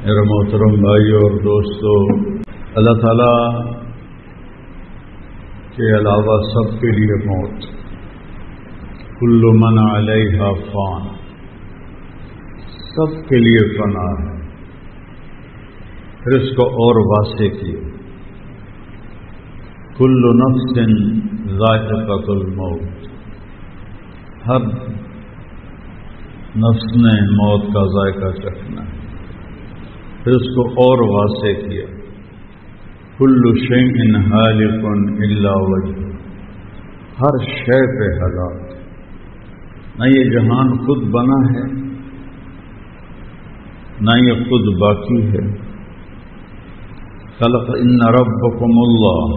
میرے محترم بھائی اور دوستو، اللہ تعالیٰ کے علاوہ سب کے لیے موت، کل من علیہا فان، سب کے لیے فنا ہے۔ پھر اس کو اور واضح کیا، کل نفس ذائقۃ الموت، ہر نفس نے موت کا ذائقہ چکھنا ہے۔ پھر اس کو اور واضح کیا، کل شیء ہالک الا وجہ، ہر شے پہ ہلاک، نہ یہ جہان خود بنا ہے نہ یہ خود باقی ہے۔ خلق ان ربکم اللہ،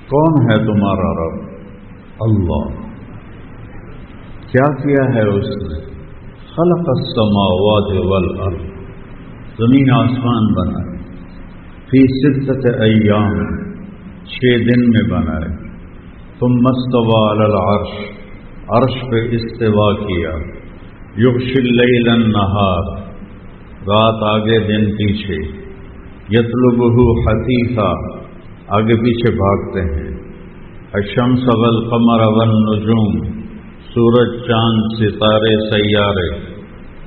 کون ہے تمہارا رب؟ اللہ۔ کیا کیا ہے اس نے؟ خلق السماوات والارض، زمین آسمان بنائے، فی ستۃ ایام، 6 دن میں بنائے، ثم استوى علی العرش، عرش پہ استوا کیا، یغشی اللیل النہار، رات آگے دن پیچھے، یطلبہ حثیثا، آگے پیچھے بھاگتے ہیں، الشمس والقمر والنجوم، سورج چاند ستارے سیارے،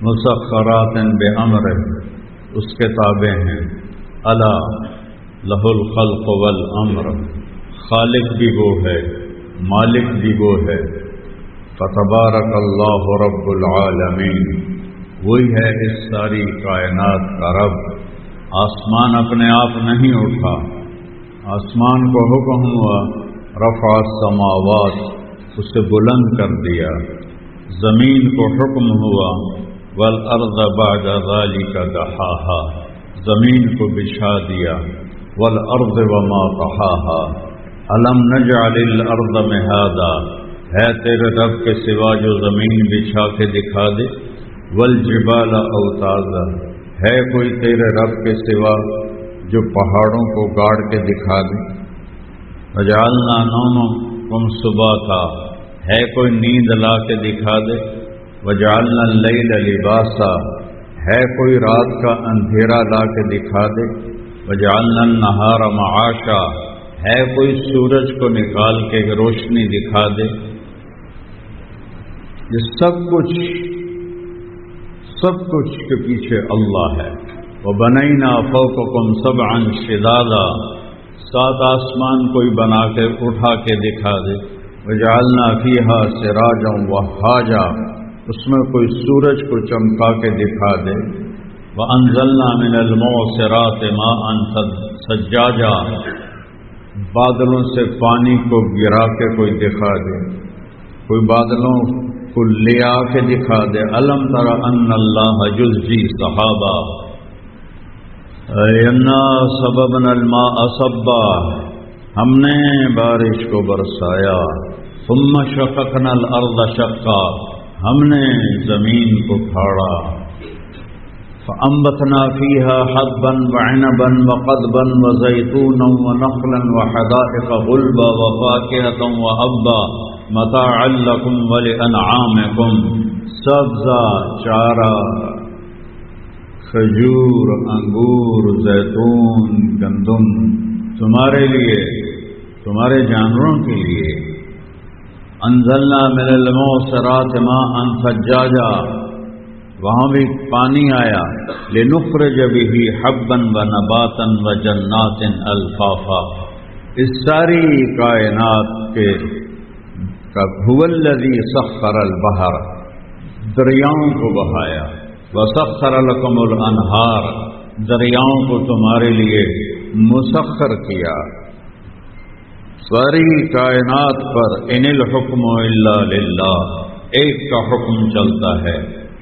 مسخرات بامرہ، اس کے تابع ہیں، الا لہ الخلق والامر، خالق بھی وہ ہے مالک بھی وہ ہے۔ فتبارک اللہ رب العالمین، وہی ہے اس ساری کائنات کا رب۔ آسمان اپنے آپ نہیں اٹھا، آسمان کو حکم ہوا، رفع السماوات، اسے بلند کر دیا، زمین کو حکم ہوا، والارض بعد ذلك دحاها، زمین کو بچھا دیا، والارض وما طحاها، الم نجعل الارض مہادا، ہے تیرے رب کے سوا جو زمین بچھا کے دکھا دے، والجبال اوتادا، ہے کوئی تیرے رب کے سوا جو پہاڑوں کو گاڑ کے دکھا دے، وجعلنا نومکم سباتا، ہے کوئی نیند لا کے دکھا دے، وجعلنا اللیل لباسا، ہے کوئی رات کا اندھیرا لا کے دکھا دے، وجعلنا النہار معاشا، ہے کوئی سورج کو نکال کے روشنی دکھا دے۔ یہ سب کچھ کے پیچھے اللہ ہے۔ وَبَنَيْنَا فَوْقَكُمْ سَبْعًا شِدَادًا، 7 آسمان کوئی بنا کے اٹھا کے دکھا دے، وَجَعَلْنَا فِيهَا سِرَاجًا وَهَّاجًا، اس میں کوئی سورج کو چمکا کے دکھا دے، وَأَنزَلْنَا مِنَ الْمُعْصِرَاتِ مَاءً ثَجَّاجًا، بادلوں سے پانی کو گرا کے کوئی دکھا دے، کوئی بادلوں کو لے آ کے دکھا دے، أَلَمْ تَرَ أَنَّ اللَّهَ يُزْجِي سَحَابًا، اِنَّا صَبَبْنَا الْمَاءَ صَبًّا، ہم نے بارش کو برسایا، ثُمَّ شَقَقْنَا الْأَرْضَ شَقًّا، ہم نے زمین کو پھاڑا، فَأَنبَتْنَا فِيهَا حَبًّا وَعِنَبًا وَقَضْبًا وَزَيْتُونًا وَنَخْلًا وَحَدَائِقَ غُلْبًا وَفَاكِهَةً وَأَبًّا مَتَاعًا لَكُمْ وَلِأَنْعَامِكُمْ، سبزہ، چارہ، کھجور، انگور، زیتون، گندم، تمہارے لیے، تمہارے جانوروں کے لیے۔ انزلنا من المعصرات ماء ثجاجا، وہاں بھی پانی آیا، لنخرج به حبا ونباتا وجنات الفافا، اس ساری کائنات کے هو الذی سخر البحر، دریاؤں کو بہایا، وسخر لکم الانہار، دریاؤں کو تمہارے لیے مسخر کیا۔ ساری کائنات پر ان الحکم الا للہ، ایک کا حکم چلتا ہے،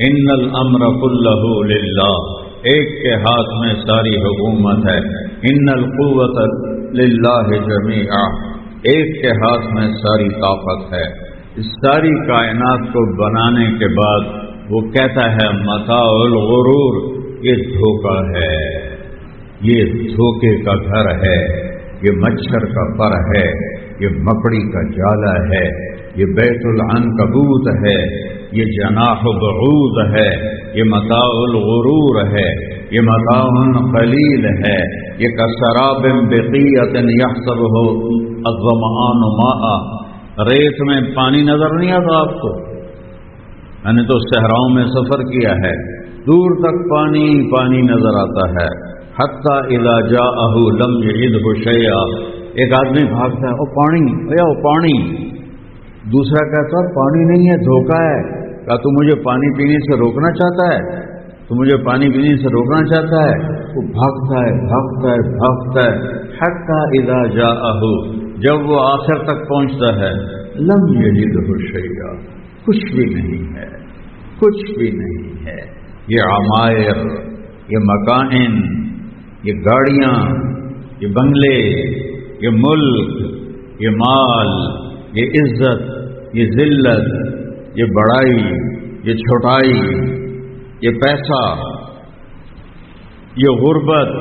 ان الامر کلہ للہ، ایک کے ہاتھ میں ساری حکومت ہے، ان القوت للہ جمیعا، ایک کے ہاتھ میں ساری طاقت ہے۔ اس ساری کائنات کو بنانے کے بعد وہ کہتا ہے متاع الغرور، یہ دھوکہ ہے، یہ دھوکے کا گھر ہے، یہ مچھر کا پر ہے، یہ مکڑی کا جالا ہے، یہ بیت العنکبوت ہے، یہ جناح بعوض ہے، یہ متاع الغرور ہے، یہ متاع قلیل ہے، یہ کسراب بقیۃ یحسبہ الظمآن ماء، ریت میں پانی نظر نہیں آتا آپ کو؟ میں نے تو صحراؤں میں سفر کیا ہے، دور تک پانی پانی نظر آتا ہے، حتی اذا جاءہ لم یجدہ شیئا، ایک آدمی بھاگتا ہے، او پانی، او پانی، دوسرا کہتا ہے پانی نہیں ہے، دھوکہ ہے، کہا تو مجھے پانی پینے سے روکنا چاہتا ہے، تو مجھے پانی پینے سے روکنا چاہتا ہے، وہ بھاگتا ہے بھاگتا ہے بھاگتا ہے، حتی اذا جاءہ، جب وہ آخر تک پہنچتا ہے، لم یجدہ شیئا، کچھ بھی نہیں ہے، کچھ بھی نہیں ہے۔ یہ عمائر، یہ مکائن، یہ گاڑیاں، یہ بنگلے، یہ ملک، یہ مال، یہ عزت، یہ ذلت، یہ بڑائی، یہ چھوٹائی، یہ پیسہ، یہ غربت،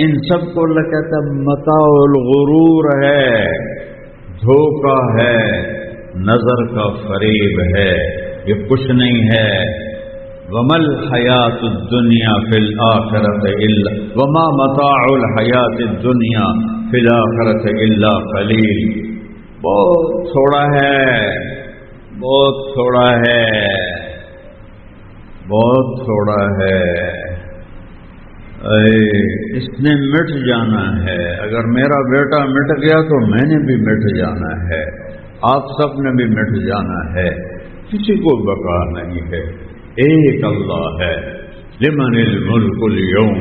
ان سب کو اللہ کہتا ہے متاع الغرور ہے، دھوکہ ہے، نظر کا فریب ہے، یہ کچھ نہیں ہے۔ وَمَا الْحَيَاةُ الدُّنْيَا فِي الْآخِرَةِ إِلَّا وَمَا مَتَاعُ الْحَيَاةِ الدُّنْيَا فِي الْآخِرَةِ إِلَّا قَلِيلٌ، بہت تھوڑا ہے، بہت تھوڑا ہے، بہت تھوڑا ہے، اس نے مٹ جانا ہے۔ اگر میرا بیٹا مٹ گیا تو میں نے بھی مٹ جانا ہے، آپ سب نے بھی مٹ جانا ہے، کسی کو بقا نہیں ہے۔ ایک اللہ ہے، لمن الملک اليوم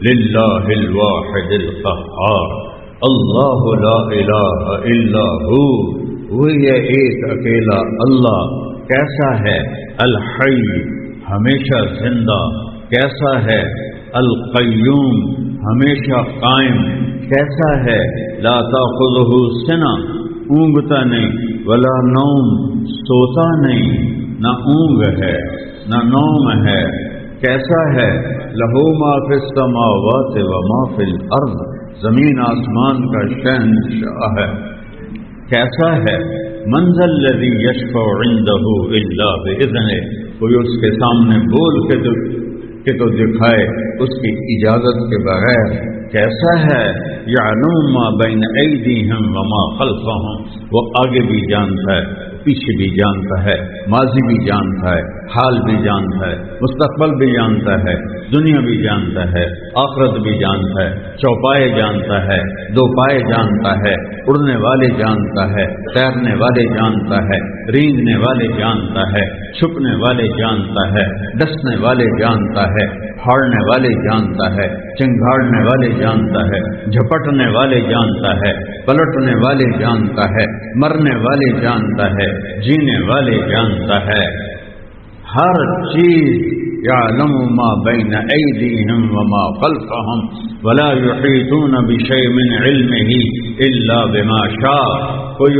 للہ الواحد القہار، اللہ لا الہ الا ہو، وہی ہے ایک اکیلا اللہ۔ کیسا ہے؟ الحی، ہمیشہ زندہ، کیسا ہے؟ القیوم، ہمیشہ قائم، کیسا ہے؟ لا تاخذہ سنہ، اونگتا نہیں، ولا نوم، سوتا نہیں، نہ اونگ ہے نہ نوم ہے، کیسا ہے؟ لہو ما فی السماوات و ما فی الارض، زمین آسمان کا شہنشاہ ہے، کیسا ہے؟ من ذا الذی یشفع عندہ الا باذنہ، کوئی اس کے سامنے بول کے تو دکھائے اس کی اجازت کے بغیر، کیسا ہے؟ یعلم ما بین ایدیہم وما خلفہم، وہ آگے بھی جانتا ہے، پیچھے بھی جانتا ہے، ماضی بھی جانتا ہے، حال بھی جانتا ہے، مستقبل بھی جانتا ہے، دنیا بھی جانتا ہے، آخرت بھی جانتا ہے، چوپائے جانتا ہے، دو پائے جانتا ہے، اڑنے والے جانتا ہے، تیرنے والے جانتا ہے، رینگنے والے جانتا ہے، چھپنے والے جانتا ہے، ڈسنے والے جانتا ہے، پھاڑنے والے جانتا ہے، چنگاڑنے والے جانتا ہے، جھپٹنے والے جانتا ہے، پلٹنے والے جانتا ہے، مرنے والے جانتا ہے، جینے والے جانتا ہے، ہر چیز۔ یعلم ما بین ایدیہم وما خلفہم ولا یحیطون بشیء من علمہ الا بما شاء، کوئی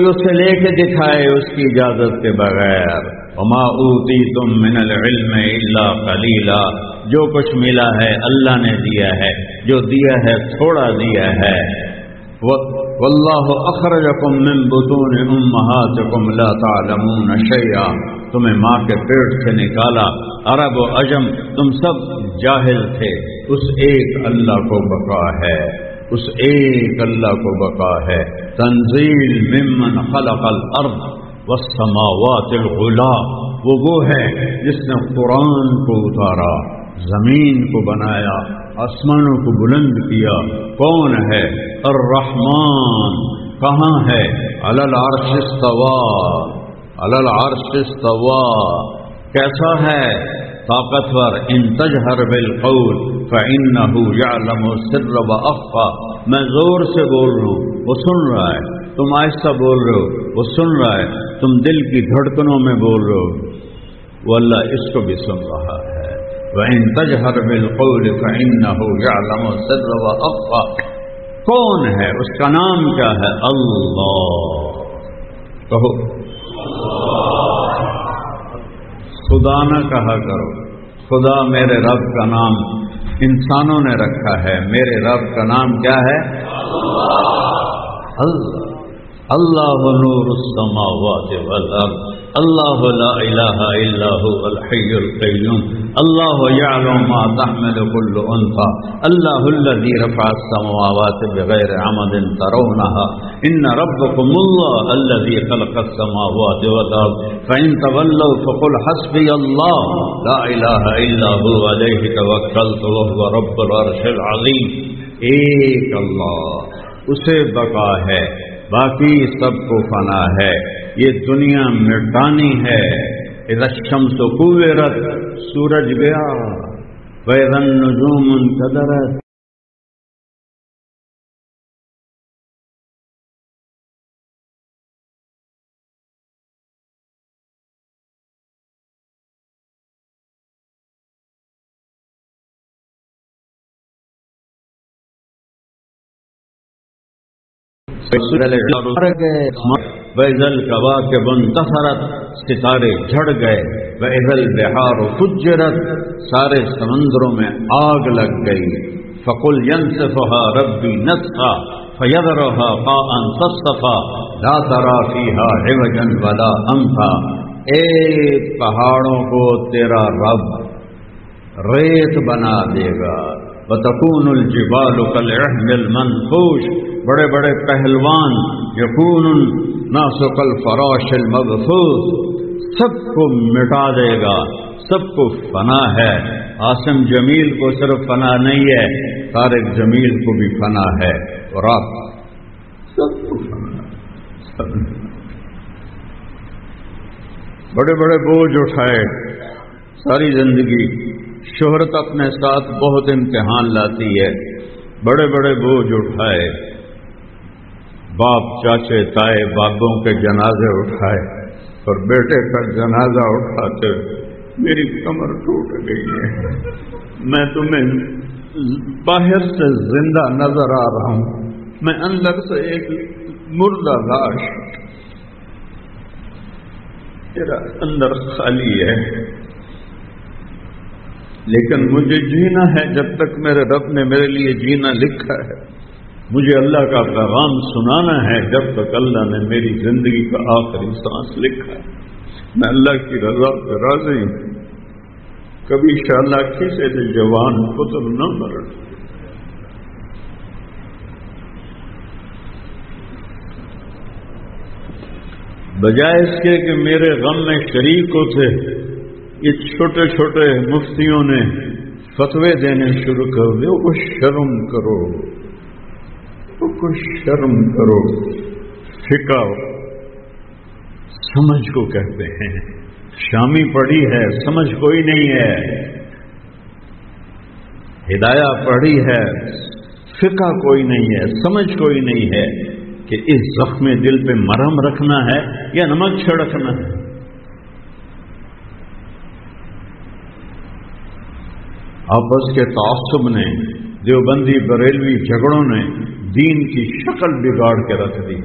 اسے لے کے دکھائے اس کی اجازت کے بغیر۔ وما اوتیتم من العلم الا قلیلا، جو کچھ ملا ہے اللہ نے دیا ہے، جو دیا ہے تھوڑا دیا ہے۔ واللہ اخرجکم من بطون امہاتکم لا تعلمون شیئا، تمہیں ماں کے پیٹ سے نکالا، عرب و عجم تم سب جاہل تھے، اس ایک اللہ کو بقا ہے، اس ایک اللہ کو بقا ہے۔ تنزیل ممن خلق الارض والسماوات العلا، وہ ہے جس نے قرآن کو اتارا، زمین کو بنایا، آسمانوں کو بلند کیا۔ کون ہے؟ الرحمن، کہاں ہے؟ علی العرش استوى، علی العرش استوى، کیسا ہے؟ طاقتور۔ ان تجہر بالقول فإنہ یعلم السر وأخفى، میں زور سے بول رہا ہوں وہ سن رہا ہے، تم آہستہ بول رہے ہو وہ سن رہا ہے، تم دل کی دھڑکنوں میں بول رہے ہو وہ اللہ اس کو بھی سن رہا ہے۔ وَإِن تَجْهَرْ بِالْقَوْلِ فَإِنَّهُ يَعْلَمُ السِّرَّ وَأَخْفَى، کون ہے؟ اس کا نام کیا ہے؟ اللہ، کہو خدا نہ کہا کرو، خدا میرے رب کا نام انسانوں نے رکھا ہے، میرے رب کا نام کیا ہے؟ اللہ۔ اللہ نور السماوات والارض، اللہ لا الہ الا هو الحی القیوم اللہ یعلم ما تحمل كل انثى اللہ الذی رفع السماوات بغیر عمد ترونها ان ربکم اللہ الذی خلق السماوات والارض فإن تولوا فقل حسبی اللہ لا الہ الا هو علیہ توکلت وهو رب العرش العظیم. ایک اللہ، اسے بقا ہے، باقی سب کو فنا ہے. یہ دنیا مٹانی ہے. اذا الشمس كورت، سورج گیا. واذا النجوم انكدرت، وَإِذَا الْكَوَاكِبُ انتَثَرَتْ، ستارے جھڑ گئے. وَإِذَا الْبِحَارُ فُجِّرَتْ، سارے سمندروں میں آگ لگ گئی. فَقُلْ يَنسِفُهَا رَبِّي نَسْفًا فَيَذَرُهَا قَاعًا صَفْصَفًا لَا تَرَىٰ فِيهَا عِوَجًا وَلَا أَمْتًا. اے پہاڑوں کو تیرا رب ریت بنا دے گا. وَتَكُونُ الْجِبَالُ كَالْعِهْنِ الْمَنْفُوشِ، بڑے بڑے پہلوان یکون الناس کالفراش المبثوث، سب کو مٹا دے گا، سب کو فنا ہے. عاصم جمیل کو صرف فنا نہیں ہے، طارق جمیل کو بھی فنا ہے، اور آپ سب کو فنا ہے. بڑے بڑے بوجھ اٹھائے ساری زندگی. شہرت اپنے ساتھ بہت امتحان لاتی ہے. بڑے بڑے بوجھ اٹھائے، باپ چاچے تائے بابوں کے جنازے اٹھائے، اور بیٹے کا جنازہ اٹھاتے میری کمر ٹوٹ گئی ہے. میں تمہیں باہر سے زندہ نظر آ رہا ہوں، میں اندر سے ایک مردہ لاش. تیرا اندر خالی ہے، لیکن مجھے جینا ہے جب تک میرے رب نے میرے لیے جینا لکھا ہے. مجھے اللہ کا پیغام سنانا ہے جب تک اللہ نے میری زندگی کا آخری سانس لکھا ہے. میں اللہ کی رضا پہ راضی ہوں. کبھی شالاکی سے جوان پتر نہ مر. بجائے اس کے کہ میرے غم میں شریک ہوتے، یہ چھوٹے چھوٹے مفتیوں نے فتوے دینے شروع کر دے. وہ شرم کرو، کچھ شرم کرو. فقہ سمجھ کو کہتے ہیں. شامی پڑھی ہے، سمجھ کوئی نہیں ہے. ہدایہ پڑھی ہے، فقہ کوئی نہیں ہے، سمجھ کوئی نہیں ہے کہ اس زخم دل پہ مرہم رکھنا ہے یا نمک چھڑکنا ہے. آپس کے تعصب نے، دیوبندی بریلوی جھگڑوں نے دین کی شکل بگاڑ کے رکھ دی.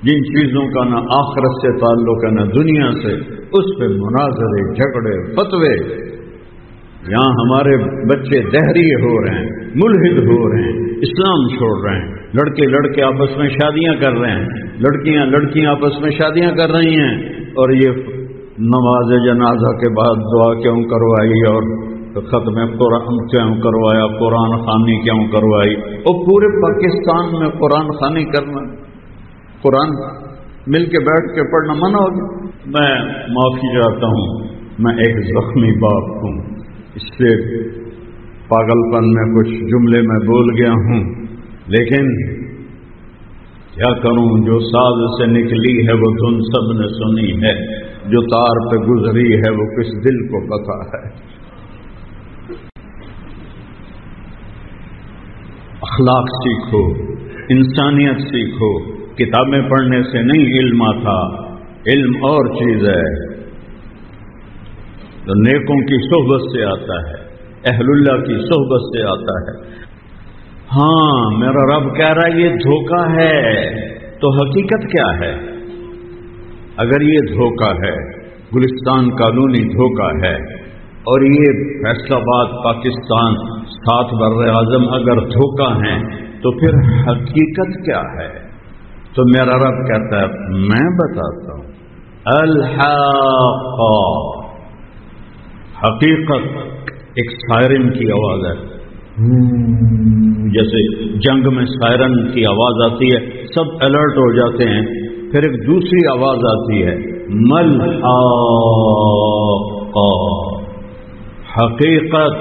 جن چیزوں کا نہ آخرت سے تعلق ہے نہ دنیا سے، اس پہ مناظرے، جھگڑے، فتوے. یہاں ہمارے بچے دہری ہو رہے ہیں، ملحد ہو رہے ہیں، اسلام چھوڑ رہے ہیں. لڑکے آپس میں شادیاں کر رہے ہیں، لڑکیاں آپس میں شادیاں کر رہی ہیں. اور یہ نماز جنازہ کے بعد دعا کیوں کروائی اور ختم قرآن کیوں کروایا، قرآن خوانی کیوں کروائی؟ اور پورے پاکستان میں قرآن خوانی کرنا، قرآن مل کے بیٹھ کے پڑھنا منع ہوگا. میں معافی چاہتا ہوں، میں ایک زخمی باپ ہوں، اس سے پاگل پن میں کچھ جملے میں بول گیا ہوں، لیکن کیا کروں؟ جو ساز سے نکلی ہے وہ دھن سب نے سنی ہے، جو تار پہ گزری ہے وہ کس دل کو پتا ہے. اخلاق سیکھو، انسانیت سیکھو. کتابیں پڑھنے سے نہیں علم آتا، علم اور چیز ہے. تو نیکوں کی صحبت سے آتا ہے، اہل اللہ کی صحبت سے آتا ہے. ہاں میرا رب کہہ رہا ہے یہ دھوکہ ہے، تو حقیقت کیا ہے؟ اگر یہ دھوکہ ہے، گلستان کالونی دھوکہ ہے، اور یہ فیصل آباد پاکستان 7 بر اعظم اگر دھوکہ ہیں، تو پھر حقیقت کیا ہے؟ تو میرا رب کہتا ہے میں بتاتا ہوں. الحاقہ، حقیقت ایک سائرن کی آواز ہے، جیسے جنگ میں سائرن کی آواز آتی ہے سب الرٹ ہو جاتے ہیں. پھر ایک دوسری آواز آتی ہے ملحاقہ، حقیقت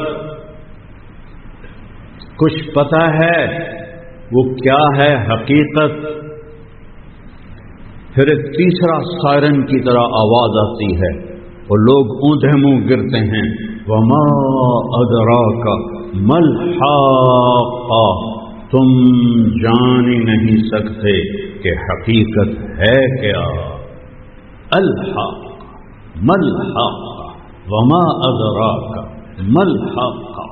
کچھ پتہ ہے وہ کیا ہے حقیقت. پھر ایک تیسرا سائرن کی طرح آواز آتی ہے اور لوگ اونھے منہ گرتے ہیں. وما ادراک ملحاقہ، تم جان ہی نہیں سکتے کہ حقیقت ہے کیا. الحاق ملحاقہ وما ادراک ملحاقہ.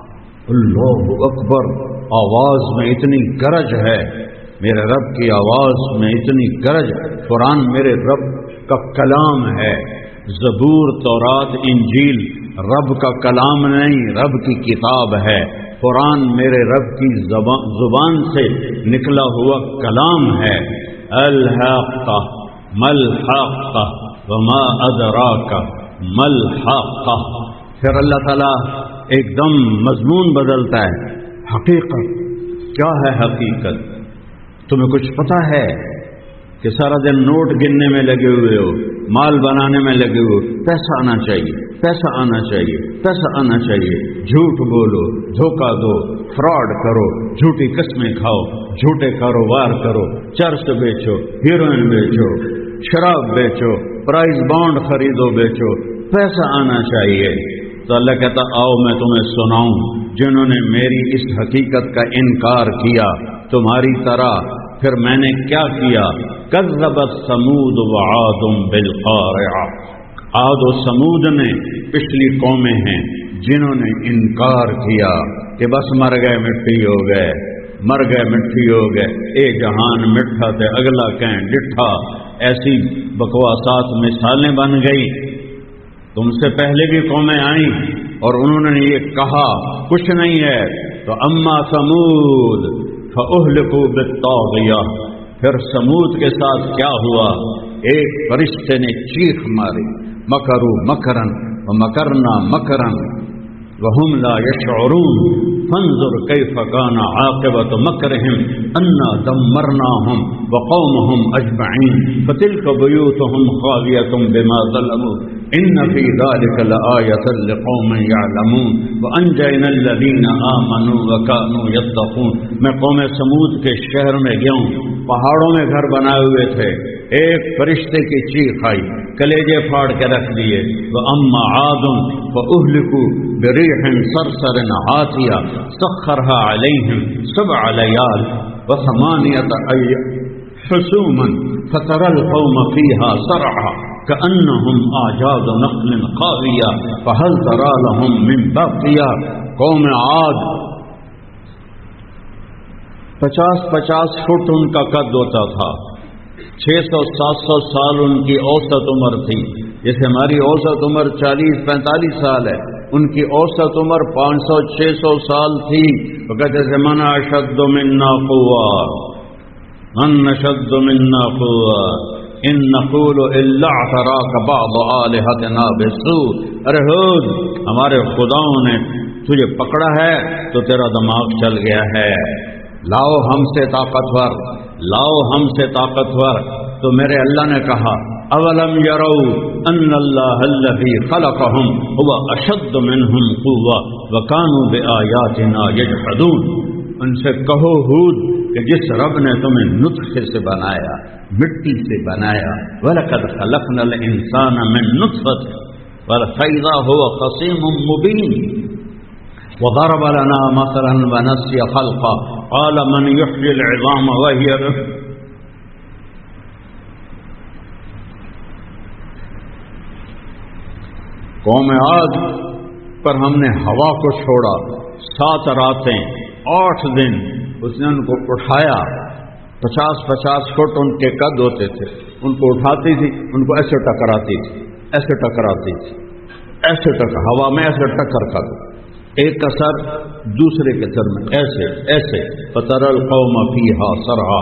اللہ اکبر، آواز میں اتنی گرج ہے، میرے رب کی آواز میں اتنی گرج. قرآن میرے رب کا کلام ہے، زبور تورات انجیل رب کا کلام نہیں، رب کی کتاب ہے. قرآن میرے رب کی زبان سے نکلا ہوا کلام ہے. الحاقہ ملحاقہ وما ادراک ملحاقہ. پھر اللہ تعالیٰ ایک دم مضمون بدلتا ہے. حقیقت کیا ہے؟ حقیقت تمہیں کچھ پتا ہے کہ سارا دن نوٹ گننے میں لگے ہوئے ہو، مال بنانے میں لگے ہوئے ہو، پیسہ آنا چاہیے، پیسہ آنا چاہیے، پیسہ آنا چاہیے. جھوٹ بولو، دھوکہ دو، فراڈ کرو، جھوٹی قسمیں کھاؤ، جھوٹے کاروبار کرو، چرس بیچو، ہیروئن بیچو، شراب بیچو، پرائز بانڈ خریدو بیچو، پیسہ آنا چاہیے. تو اللہ کہتا آؤ میں تمہیں سناؤں جنہوں نے میری اس حقیقت کا انکار کیا تمہاری طرح. پھر میں نے کیا کیا؟ کذبت ثمود وعاد بالقارعہ. عاد و سمود نے پچھلی قومیں ہیں جنہوں نے انکار کیا کہ بس مر گئے مٹی ہو گئے، مر گئے مٹی ہو گئے، اے جہان مٹھا تے اگلا کہیں ڈٹھا. ایسی بکواسات مثالیں بن گئی. تم سے پہلے بھی قومیں آئیں اور انہوں نے یہ کہا کچھ نہیں ہے. تو اما ثمود فاہلکوا بالطاغیہ. پھر سمود کے ساتھ کیا ہوا؟ ایک فرشتے نے چیخ ماری، مکروا مکرا ومکرنا مکرا وهم لا يشعرون فانظر كيف كان عاقبة مكرهم أنا دمرناهم وقومهم أجمعين فتلك بيوتهم خاوية بما ظلموا إن في ذلك لآية لقوم يعلمون وأنجينا الذين آمنوا وكانوا يتقون. میں قوم سمود کے شہر میں گیا ہوں، پہاڑوں میں گھر بنائے ہوئے تھے. ایک فرشتے کی چیخ آئی، کلیجے پھاڑ کے رکھ دیے. وَأَمَّا عَادٌ فَأُهْلِكُوا بِرِيحٍ صَرْصَرٍ عَاتِيَةٍ سَخَّرَهَا عَلَيْهِمْ 7 لَيَالٍ و8 حُسُومًا فَتَرَى الْقَوْمَ فِيهَا صَرْعًا كَأَنَّهُمْ أَعْجَازُ نَخْلٍ خَاوِيَةٍ فَهَلْ تَرَى لَهُم مِّن بَاقِيَةٍ. قوم عاد 50 فٹ ان کا قد ہوتا تھا، 600-700 سال ان کی اوسط عمر تھی. جیسے ہماری اوسط عمر 40-45 سال ہے، ان کی اوسط عمر 500-600 سال تھی. وہ کہتے تھے من اشد منا قوة من اشد منا قوة ان نقول الا اعتراك بعض آلهتنا بالسوء. ارے ہود، ہمارے خداؤں نے تجھے پکڑا ہے تو تیرا دماغ چل گیا ہے، لاؤ ہم سے طاقتور، لاؤ ہم سے طاقتور. تو میرے اللہ نے کہا اولم یروا ان اللہ الذی خلقهم هو اشد منهم قوة وكانوا بآیاتنا یجحدون. ان سے کہو ہود کہ جس رب نے تمہیں نطفے سے بنایا، مٹی سے بنایا، وَلَقَدْ خَلَقْنَا الْإِنسَانَ مِن نُطْفَةٍ فَإِذَا هُوَ خَصِيمٌ مُبِينٌ. وضرب لنا مثلا ونسي خلقا قال من يحيي العظام وهي رميم. قوم عاد پر ہم نے ہوا کو چھوڑا 7 راتیں 8 دن. اس نے ان کو اٹھایا، 50 فٹ ان کے قد ہوتے تھے، ان کو اٹھاتی تھی، ان کو ایسے ٹکراتی تھی، ایسے ٹکراتی تھی، ایسے ہوا میں ایسے ٹکر کر ایک کا سر دوسرے کے سر میں ایسے ایسے. فَتَرَى الْقَوْمَ فِيهَا صَرْعًا.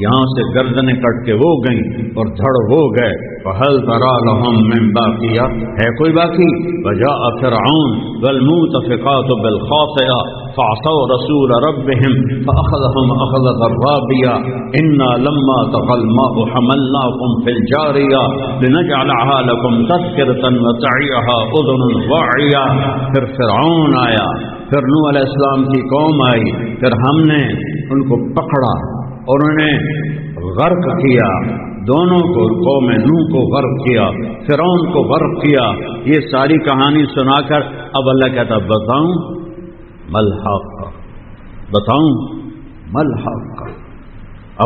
یہاں سے گردنیں کٹ کے وہ گئیں اور دھڑ وہ گئے. فَهَلْ تَرَىٰ لَهُم مِّن بَاقِيَةٍ ہے کوئی باقی؟ وَجَاءَ فِرْعَوْنُ وَالْمُؤْتَفِقَاتُ بِالْخَاطِئَةِ فَعَصَوْا رَسُولَ رَبِّهِمْ فَأَخَذَهُمْ أَخْذَةً رَّابِيَةً إِنَّا لَمَّا طَغَى الْمَاءُ حَمَلْنَاكُمْ فِي الْجَارِيَةِ لِنَجْعَلَهَا لَكُمْ تَذْكِرَةً وَتَعِيَهَا أُذُنٌ وَاعِيَةٌ. پھر فرعون آیا، پھر نوح علیہ السلام کی قوم آئی، پھر ہم نے ان کو پکڑا اور انہیں غرق کیا، دونوں کو، قوم نوح کو غرق کیا، فرعون کو غرق کیا. یہ ساری کہانی سنا کر اب اللہ کہتا بتاؤں مل حق، بتاؤں مل حق،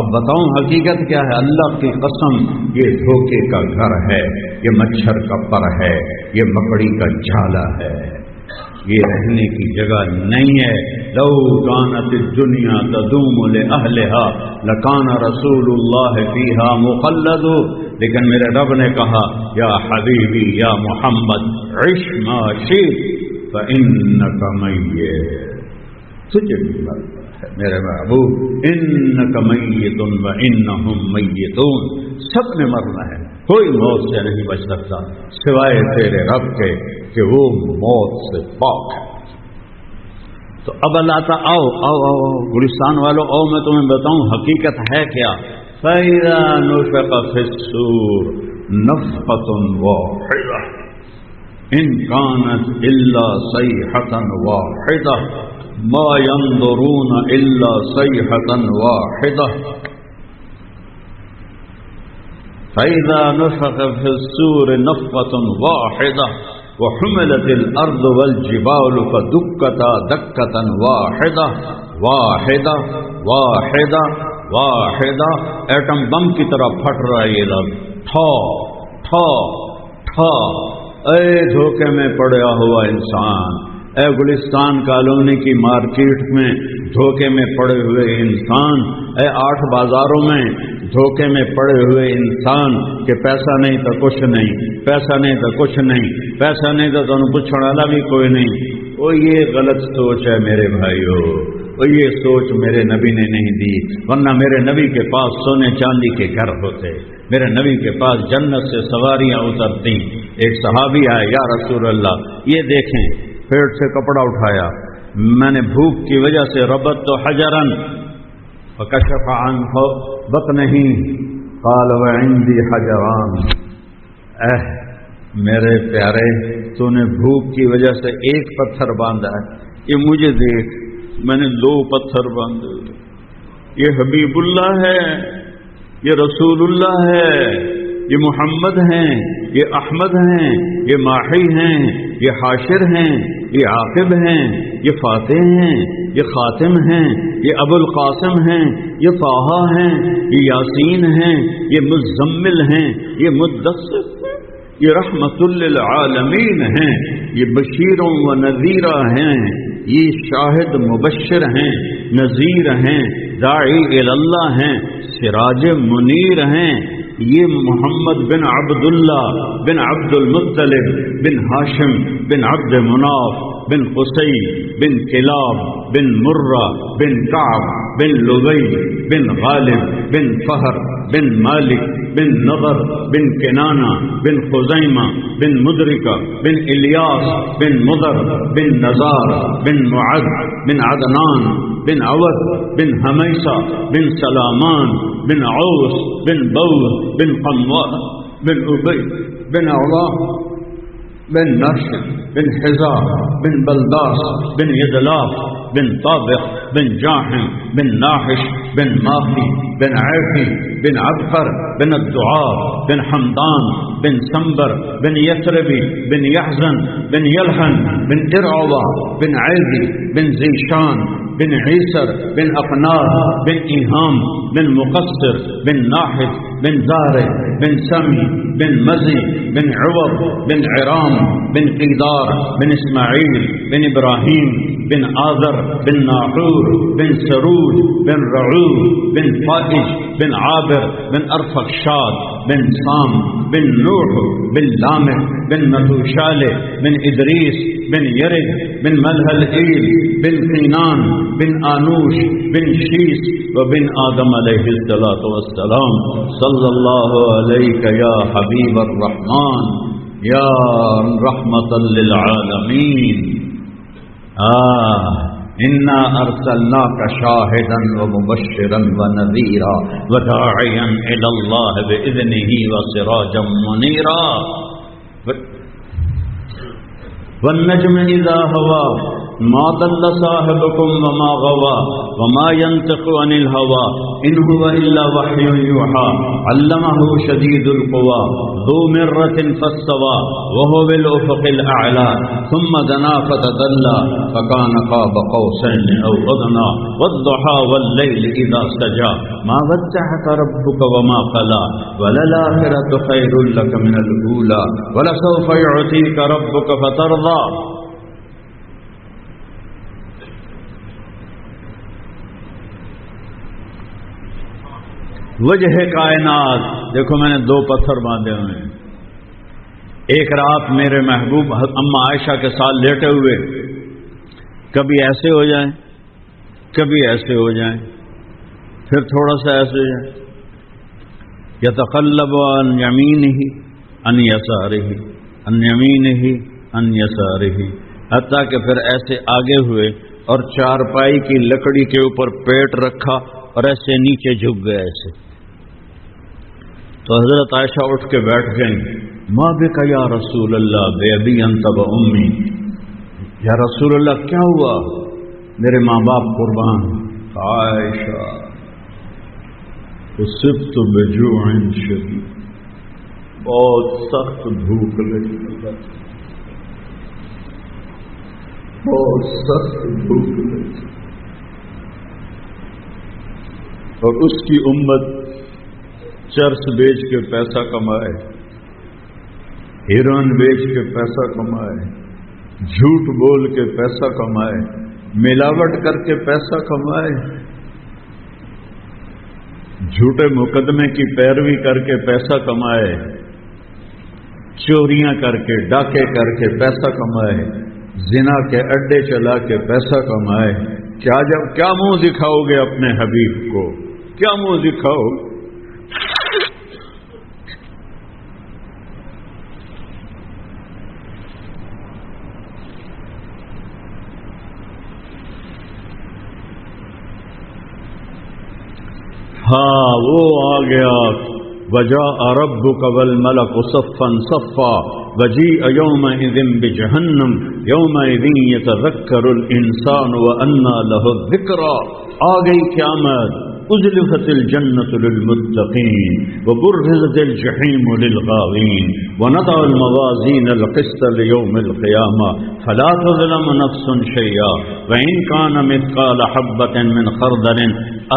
اب بتاؤں حقیقت کیا ہے. اللہ کی قسم یہ دھوکے کا گھر ہے، یہ مچھر کا پر ہے، یہ مکڑی کا جھالا ہے، یہ رہنے کی جگہ نہیں ہے. لو کانت الدنیا تدوم لأہلها لکان رسول اللہ فیہا مخلد. لیکن میرے رب نے کہا یا حبیبی یا محمد عش ما شئت فإنک میت. تجھے بھی مرنا ہے میرے محبوب، انک میت وانہم میتون. سب نے مرنا ہے، کوئی موت سے نہیں بچ سکتا سوائے تیرے رب کے کہ وہ موت سے پاک ہے. تو اب اللہ تعالیٰ آؤ آؤ آؤ گلستان والوں آؤ، میں تمہیں بتاؤں حقیقت ہے کیا. فَإِذَا نُفِخَ فِي الصُّورِ نَفْخَةٌ وَاحِدَةٌ إِنْ كَانَتْ إِلَّا صَيْحَةً وَاحِدَةً مَا يَنظُرُونَ إِلَّا صَيْحَةً وَاحِدَةً. فَإِذَا نُفِخَ فِي الصُّورِ نَفْخَةٌ وَاحِدَةٌ وَحُمِلَتِ الْأَرْضُ وَالْجِبَالُ فَدُكَّتَا دَكَّةً وَاحِدَةً واحدہ واحدہ واحدہ. ایٹم بم کی طرح پھٹ رہا ہے یہ لفظ. ٹھا ٹھا ٹھا. اے دھوکے میں پڑا ہوا انسان، اے گلستان کالونی کی مارکیٹ میں دھوکے میں پڑے ہوئے انسان، اے 8 بازاروں میں دھوکے میں پڑے ہوئے انسان کہ پیسہ نہیں تو کچھ نہیں، پیسہ نہیں تو کچھ نہیں، پیسہ نہیں تو تمہیں پوچھنے والا بھی کوئی نہیں. وہ یہ غلط سوچ ہے میرے بھائیو، وہ یہ سوچ میرے نبی نے نہیں دی، ورنہ میرے نبی کے پاس سونے چاندی کے گھر ہوتے، میرے نبی کے پاس جنت سے سواریاں اترتی. ایک صحابی آئے، یا رسول اللہ یہ دیکھیں، پیٹ سے کپڑا اٹھایا، میں نے بھوک کی وجہ سے ربط تو حجرن فکشف عنہ بطنہ قال وعندی حجران. میرے پیارے تو نے بھوک کی وجہ سے ایک پتھر باندھا ہے، یہ مجھے دیکھ میں نے 2 پتھر باندھے. یہ حبیب اللہ ہے، یہ رسول اللہ ہے، یہ محمد ہیں، یہ احمد ہیں، یہ ماحی ہیں، یہ حاشر ہیں، یہ عاقب ہیں، یہ فاتح ہیں، یہ خاتم ہیں، یہ ابو القاسم ہیں، یہ طٰہٰ ہیں، یہ یاسین ہیں، یہ مزمل ہیں، یہ مدثر ہیں، یہ رحمت للعالمین ہیں، یہ بشیر و نذیر ہیں، یہ شاہد مبشر ہیں، نذیر ہیں، داعی اللہ ہیں، سراج منیر ہیں. یہ محمد بن عبداللہ بن عبد المطلب بن ہاشم بن عبد مناف بن قصی بن کلاب بن مرہ بن کعب بن لبی بن غالب بن فہر بن مالک بن نضر بن کنانہ بن خزیمہ بن مدرکہ بن الیاس بن مضر بن نزار بن معد بن عدنان بن عوض بن حمیسہ بن سلامان بن عوس بن بوز بن قنوار بن ابی بن علاء بن نرشد بن حزار بن بلداس بن يدلاف بن طابق بن جاحم بن ناحش بن ماخي بن عافي بن عبقر بن الدعاء بن حمدان بن سنبر بن يثربي بن يحزن بن يلحن بن إرعوى بن عيدي بن زيشان بن عيسر بن أقنار بن إيهام بن مقصر بن ناحد بن زارع بن سمي بن مزي بن عوض بن عرام بن قيدار بن إسماعيل بن إبراهيم بن آذر بن ناحور بن سروج بن رعوب بن فائج بن عابر بن أرفخشاد بن سام بن نوح بن لامح بن متوشالة بن إدريس بن يرد بن ملهلئيل بن قينان بن آنوش بن شيس وبن آدم عليه الصلاة والسلام صلى الله عليك يا حبيب الرحمن يا رحمة للعالمين إنا أرسلناك شاهدا ومبشرا ونذيرا وداعيا إلى الله بإذنه وسراجا منيرا والنجم إذا هوى ما ضل صاحبكم وما غوى وما ينطق عن الهوى إن هو إلا وحي يوحى علمه شديد القوى ذو مرة فاستوى وهو بالأفق الأعلى ثم دنا فتدلى فكان قاب قوسين أو أدنى والضحى والليل إذا سجى ما ودعك ربك وما قلى وللآخرة خير لك من الأولى ولسوف يعطيك ربك فترضى وجہ کائنات. دیکھو میں نے 2 پتھر باندھے ہوئے ہیں. ایک رات میرے محبوب اما عائشہ کے ساتھ لیٹے ہوئے کبھی ایسے ہو جائیں کبھی ایسے ہو جائیں پھر تھوڑا سا ایسے ہو جائیں. یتقلب عن یمینہ عن یسارہ عن یمینہ عن یسارہ حتیٰ کہ پھر ایسے آگے ہوئے اور چارپائی کی لکڑی کے اوپر پیٹ رکھا اور ایسے نیچے جھک گئے ایسے. تو حضرت عائشہ اٹھ کے بیٹھ گئیں. ما بک یا رسول اللہ بے ابی انت و امی. یا رسول اللہ کیا ہوا؟ میرے ماں باپ قربان. عائشہ اصبت بجوع شدید. بہت سخت بھوک لگی. بہت سخت بھوک لگی. اور اس کی امت چرس بیچ کے پیسہ کمائے, ہیروئن بیچ کے پیسہ کمائے, جھوٹ بول کے پیسہ کمائے, ملاوٹ کر کے پیسہ کمائے, جھوٹے مقدمے کی پیروی کر کے پیسہ کمائے, چوریاں کر کے ڈاکے کر کے پیسہ کمائے, زنا کے اڈے چلا کے پیسہ کمائے. کیا منہ دکھاؤ گے اپنے حبیب کو؟ کیا منہ دکھاؤ؟ ہاں وہ آ گیا. وجاء ربك والملك صفا صفا وجيء يومئذ بجهنم يومئذ يتذكر الإنسان وأنى له الذكرى. آ گئی قیامت. أزلفت الجنة للمتقين وبرزت الجحيم للغاوين ونضع الموازين القسط ليوم القيامة فلا تظلم نفس شيئا وإن كان مثقال حبة من خردل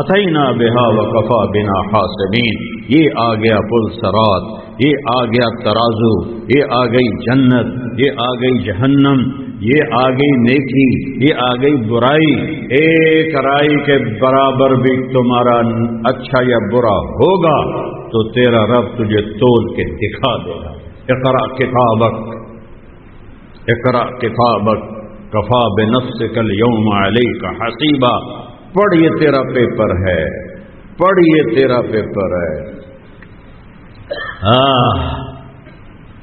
أتينا بها وكفى بنا حاسبين. یہ آ گیا پل صراط, یہ آ گیا ترازو, یہ آ گئی جنت, یہ آ گئی جہنم, یہ آ گئی نیکی, یہ آ گئی برائی. ایک رائی کے برابر بھی تمہارا اچھا یا برا ہوگا تو تیرا رب تجھے تول کے دکھا دے گا. اقرأ کتابک اقرأ کتابک کفا بنفسک اليوم علیک حسیبا. پڑھ یہ تیرا پیپر ہے, پڑھ یہ تیرا پیپر ہے.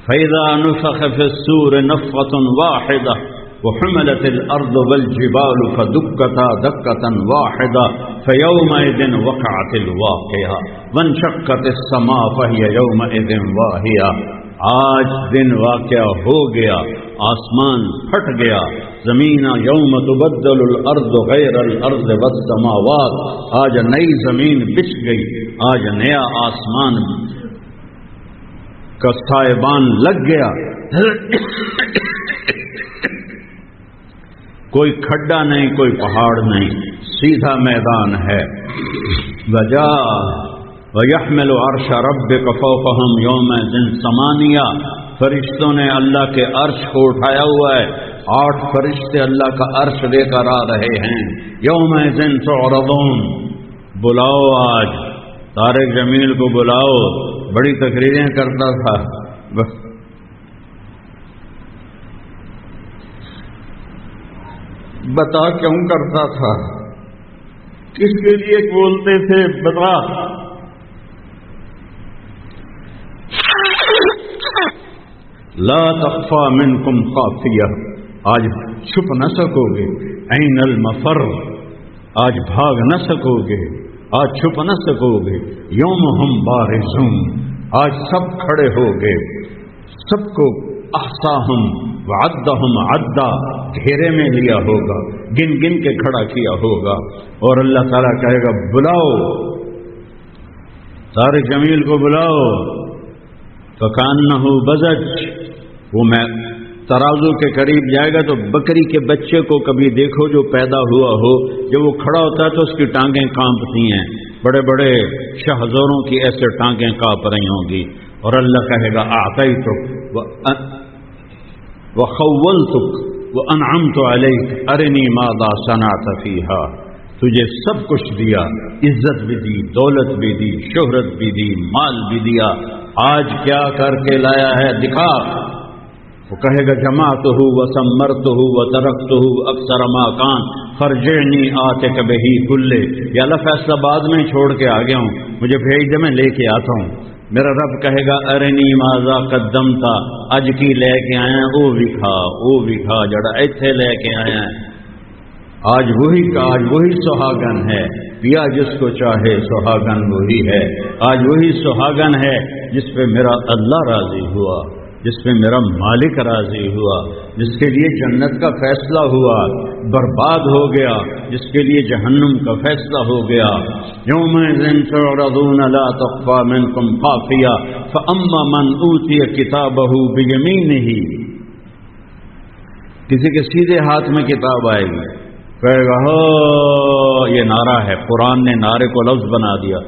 فَإِذَا نُفِخَ فِي الصُّورِ نَفْخَةٌ وَاحِدَةٌ وَحُمِلَتِ الْأَرْضُ وَالْجِبَالُ فَدُكَّتَا دَكَّةً وَاحِدَةً فَيَوْمَئِذٍ وَقَعَتِ الْوَاقِعَةُ وَانشَقَّتِ السَّمَاءُ فَهِيَ يَوْمَئِذٍ وَاهِيَةٌ. آج دن واقعہ ہو گیا, آسمان پھٹ گیا, زمین یوم تبدل الارض غیر الارض والسماوات. آج نئی زمین بچھ گئی, آج نیا آسمان کا سائبان لگ گیا. کوئی کھڈا نہیں, کوئی پہاڑ نہیں, سیدھا میدان ہے. وجا وَيَحْمِلُ عَرْشَ رَبِّكَ فَوْقَهُمْ يَوْمَئِذٍ ثَمَانِيَةٌ. فرشتوں نے اللہ کے عرش کو اٹھایا ہوا ہے. 8 فرشتے اللہ کا عرش لے کر آ رہے ہیں. یومئذ تعرضون. بلاؤ آج طارق جمیل کو بلاؤ, بڑی تقریریں کرتا تھا. بتا کیوں کرتا تھا؟ کس کے لیے بولتے تھے؟ بتا۔ لا تخفى منکم خافیہ، آج چھپ نہ سکو گے۔ این المفر، آج بھاگ نہ سکو گے، آج چھپ نہ سکو گے۔ یوم ہم بارزون، آج سب کھڑے ہو گے، سب کو احصاہم وعدہم عدا، گھیرے میں لیا ہوگا، گن گن کے کھڑا کیا ہوگا۔ اور اللہ تعالیٰ کہے گا بلاؤ طارق جمیل کو، بلاؤ۔ فکانہ بزج، وہ میں ترازو کے قریب جائے گا تو بکری کے بچے کو کبھی دیکھو جو پیدا ہوا ہو، جب وہ کھڑا ہوتا ہے تو اس کی ٹانگیں کانپتی ہیں، بڑے بڑے شہزوروں کی ایسے ٹانگیں کانپ رہی ہوں گی۔ اور اللہ کہے گا اعطیتک وخولتک وانعمت علیک ارنی ماذا صنعت فیہا، تجھے سب کچھ دیا، عزت بھی دی، دولت بھی دی، شہرت بھی دی، مال بھی دیا، آج کیا کر کے لایا ہے دکھا۔ وہ کہے گا جمعتہ وثمرتہ وترکتہ اکثر ما کان فرجعنی آتک بہ کلہ، یا اللہ فیصلہ بعد میں چھوڑ کے آ گیا ہوں، مجھے بھیج دے میں لے کے آتا ہوں۔ میرا رب کہے گا ارنی ماذا قدمتا، اج کی لے کے آیا او وکھا جڑا ایتھے لے کے آیا ہے۔ آج وہی سہاگن ہے، پیا جس کو چاہے سہاگن وہی ہے۔ آج وہی سہاگن ہے جس پہ میرا اللہ راضی ہوا، جس پہ میرا مالک راضی ہوا، جس کے لیے جنت کا فیصلہ ہوا، برباد ہو گیا جس کے لیے جہنم کا فیصلہ ہو گیا۔ یومئذ تعرضون لا تخفى منکم خافیہ فاما من اوتی کتابہ بیمینہ، کسی کے سیدھے ہاتھ میں کتاب آئے گی، کہے گا ہو، یہ نعرہ ہے، قرآن نے نعرے کو لفظ بنا دیا،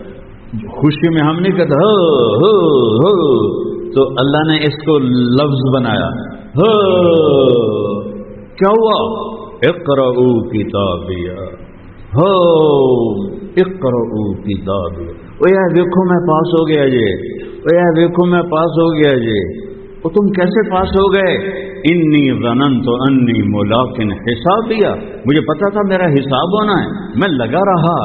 خوشی میں ہم نہیں کہتے ہو، تو اللہ نے اس کو لفظ بنایا، ہو کیا ہوا؟ اقرؤوا کتابیہ، ہو اقرؤوا کتابیہ، او یار دیکھو میں پاس ہو گیا جی، او یار دیکھو میں پاس ہو گیا جی۔ وہ تم کیسے پاس ہو گئے؟ انی ظننت انی ملاق حسابیہ، مجھے پتا تھا میرا حساب ہونا ہے، میں لگا رہا،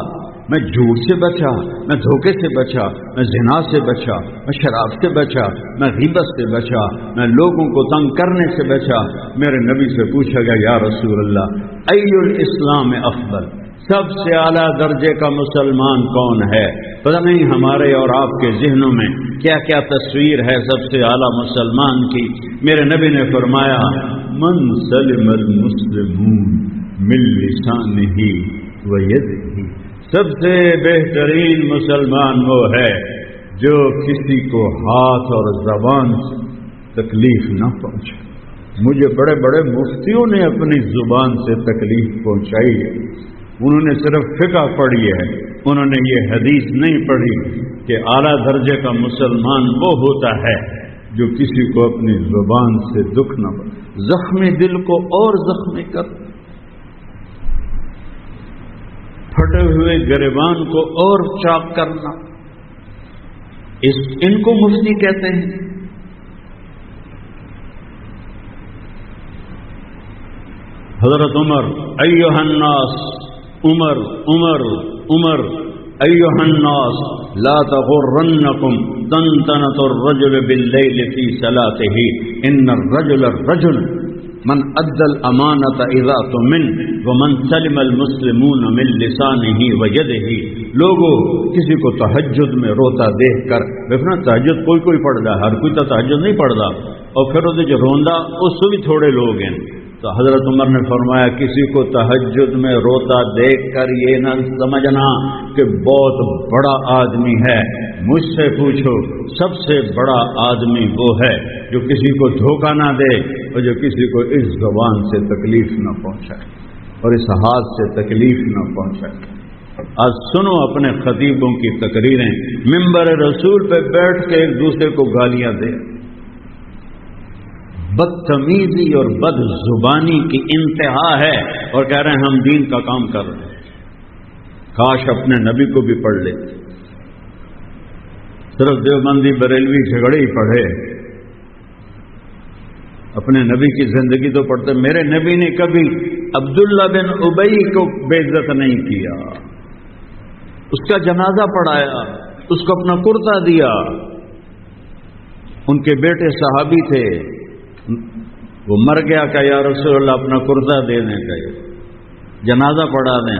میں جھوٹ سے بچا، میں دھوکے سے بچا، میں زنا سے بچا، میں شراب سے بچا، میں غیبت سے بچا، میں لوگوں کو تنگ کرنے سے بچا۔ میرے نبی سے پوچھا گیا یا رسول اللہ ای الاسلام افضل، سب سے اعلیٰ درجے کا مسلمان کون ہے؟ پتہ نہیں ہمارے اور آپ کے ذہنوں میں کیا کیا تصویر ہے سب سے اعلیٰ مسلمان کی۔ میرے نبی نے فرمایا من سلم المسلمون من لسانہ ویدہ، سب سے بہترین مسلمان وہ ہے جو کسی کو ہاتھ اور زبان سے تکلیف نہ پہنچے۔ مجھے بڑے بڑے مفتیوں نے اپنی زبان سے تکلیف پہنچائی ہے، انہوں نے صرف فقہ پڑھی ہے، انہوں نے یہ حدیث نہیں پڑھی کہ اعلیٰ درجے کا مسلمان وہ ہوتا ہے جو کسی کو اپنی زبان سے دکھ نہ پہنچے، زخمی دل کو اور زخمی کر، پھٹے ہوئے گریبان کو اور چاک کرنا، ان کو مفتی کہتے ہیں۔ حضرت عمر ایھا الناس، عمر عمر عمر ایھا الناس لا تغرنکم طنطنة الرجل باللیل فی صلاته، ان الرجل من ادى الامانة اذا تؤمن ومن سلم المسلمون من لسانه ويده۔ لوگوں کسی کو تہجد میں روتا دیکھ کر، دیکھنا تہجد کوئی پڑھتا، ہر کوئی تو تہجد نہیں پڑھتا، اور پھر وہ جو روندا اس سے بھی تھوڑے لوگ ہیں۔ تو حضرت عمر نے فرمایا کسی کو تہجد میں روتا دیکھ کر یہ نہ سمجھنا کہ بہت بڑا آدمی ہے، مجھ سے پوچھو سب سے بڑا آدمی وہ ہے جو کسی کو دھوکہ نہ دے اور جو کسی کو اس زبان سے تکلیف نہ پہنچائے اور اس ہاتھ سے تکلیف نہ پہنچائے۔ آج سنو اپنے خطیبوں کی تقریریں، منبر رسول پہ بیٹھ کے ایک دوسرے کو گالیاں دے، بدتمیزی اور بد زبانی کی انتہا ہے، اور کہہ رہے ہیں ہم دین کا کام کر رہے ہیں۔ کاش اپنے نبی کو بھی پڑھ لیتے، صرف دیوبندی بریلوی جھگڑے ہی پڑھے، اپنے نبی کی زندگی تو پڑھتے۔ میرے نبی نے کبھی عبداللہ بن ابی کو بے عزت نہیں کیا، اس کا جنازہ پڑھایا، اس کو اپنا کرتا دیا. ان کے بیٹے صحابی تھے، وہ مر گیا کہ یا رسول اللہ اپنا کرتا دے دیں، کہ جنازہ پڑھا دیں.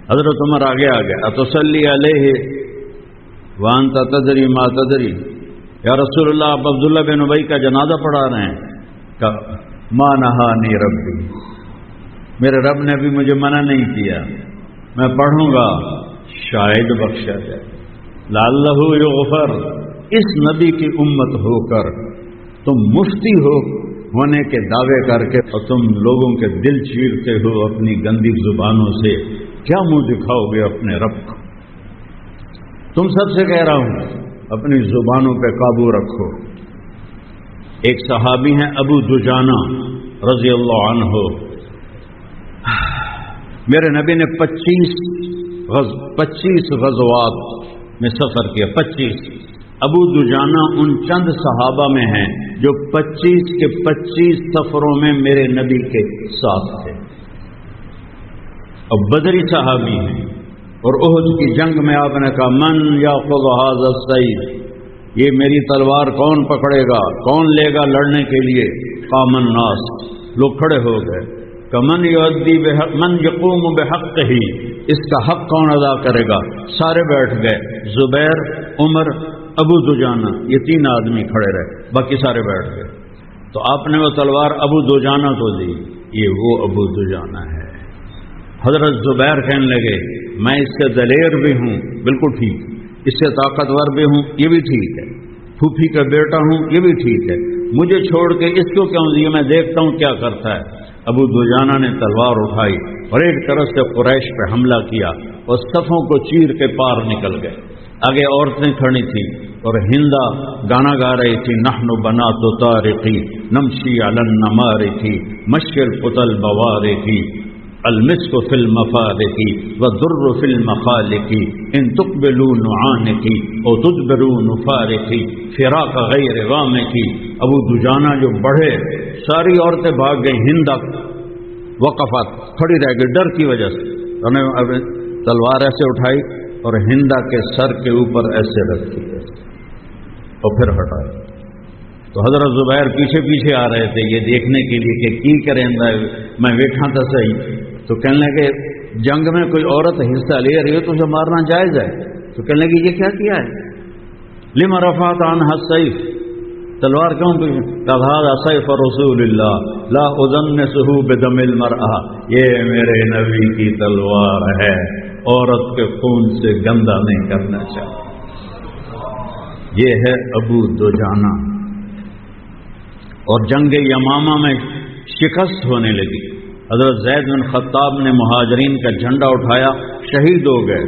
حضرت عمر آگے آ گیا، اتصلی علیہ وانت تدری ما تدری، یا رسول اللہ آپ عبداللہ بن ابی کا جنازہ پڑھا رہے ہیں. کہ ما نہانی ربی، میرے رب نے بھی مجھے منع نہیں کیا، میں پڑھوں گا شاید بخشا جائے. لعلہ یغفر. اس نبی کی امت ہو کر تم مفتی ہونے کے دعوے کر کے اور تم لوگوں کے دل چیرتے ہو اپنی گندی زبانوں سے، کیا منہ دکھاؤ گے اپنے رب کو؟ تم سب سے کہہ رہا ہوں اپنی زبانوں پہ قابو رکھو. ایک صحابی ہیں ابو دجانہ رضی اللہ عنہ، میرے نبی نے 25 غزوات میں سفر کیا. 25. ابو دجانہ ان چند صحابہ میں ہیں جو 25 کے 25 سفروں میں میرے نبی کے ساتھ تھے، اور بدری صحابی ہیں. اور احد کی جنگ میں آپ نے کہا من یاخذ ھذا السیف، یہ میری تلوار کون پکڑے گا، کون لے گا لڑنے کے لیے؟ قام الناس، لوگ کھڑے ہو گئے. من یقوم بحقہ، اس کا حق کون ادا کرے گا؟ سارے بیٹھ گئے. زبیر، عمر، ابو دجانہ، یہ 3 آدمی کھڑے رہے، باقی سارے بیٹھ گئے. تو آپ نے وہ تلوار ابو دجانہ کو دی. یہ وہ ابو دجانہ ہے. حضرت زبیر کہنے لگے میں اس سے دلیر بھی ہوں، بالکل ٹھیک، اس سے طاقتور بھی ہوں، یہ بھی ٹھیک ہے، پھوپھی کا بیٹا ہوں، یہ بھی ٹھیک ہے، مجھے چھوڑ کے اس کو کیوں دیا، میں دیکھتا ہوں کیا کرتا ہے. ابو دجانہ نے تلوار اٹھائی اور ایک طرف سے قریش پہ حملہ کیا اور صفوں کو چیر کے پار نکل گئے. آگے عورتیں کھڑی تھیں اور ہندا گانا گا رہی تھی، نحن بنات طارقی نمشی علی النمارق مشی القتل بوارق المسک فی المفارق والضر فی المخالق ان تقبلوا نعانق او تدبروا نفارق فراق غیر غامق. ابو دجانہ جو بڑھے، ساری عورتیں بھاگ گئی، ہندا وقفت، کھڑی رہ گئی ڈر کی وجہ سے. انہوں نے تلوار ایسے اٹھائی اور ہندا کے سر کے اوپر ایسے رکھی اور پھر ہٹائی. تو حضرت زبیر پیچھے پیچھے آ رہے تھے یہ دیکھنے کے لیے کہ کی کریں، میں بیٹھا تھا صحیح. تو کہنے لگے جنگ میں کوئی عورت حصہ لے رہی ہے تو اسے مارنا جائز ہے. تو کہنے لگے یہ کیا کیا ہے؟ لما رفعت عنها السيف، تلوار کیوں هذا سیف رسول اللہ لا اذنسه بدم المرأة، یہ میرے نبی کی تلوار ہے، عورت کے خون سے گندا نہیں کرنا چاہیے. یہ ہے ابو دجانہ. اور جنگ یمامہ میں شکست ہونے لگی. حضرت زید بن خطاب نے مہاجرین کا جھنڈا اٹھایا، شہید ہو گئے،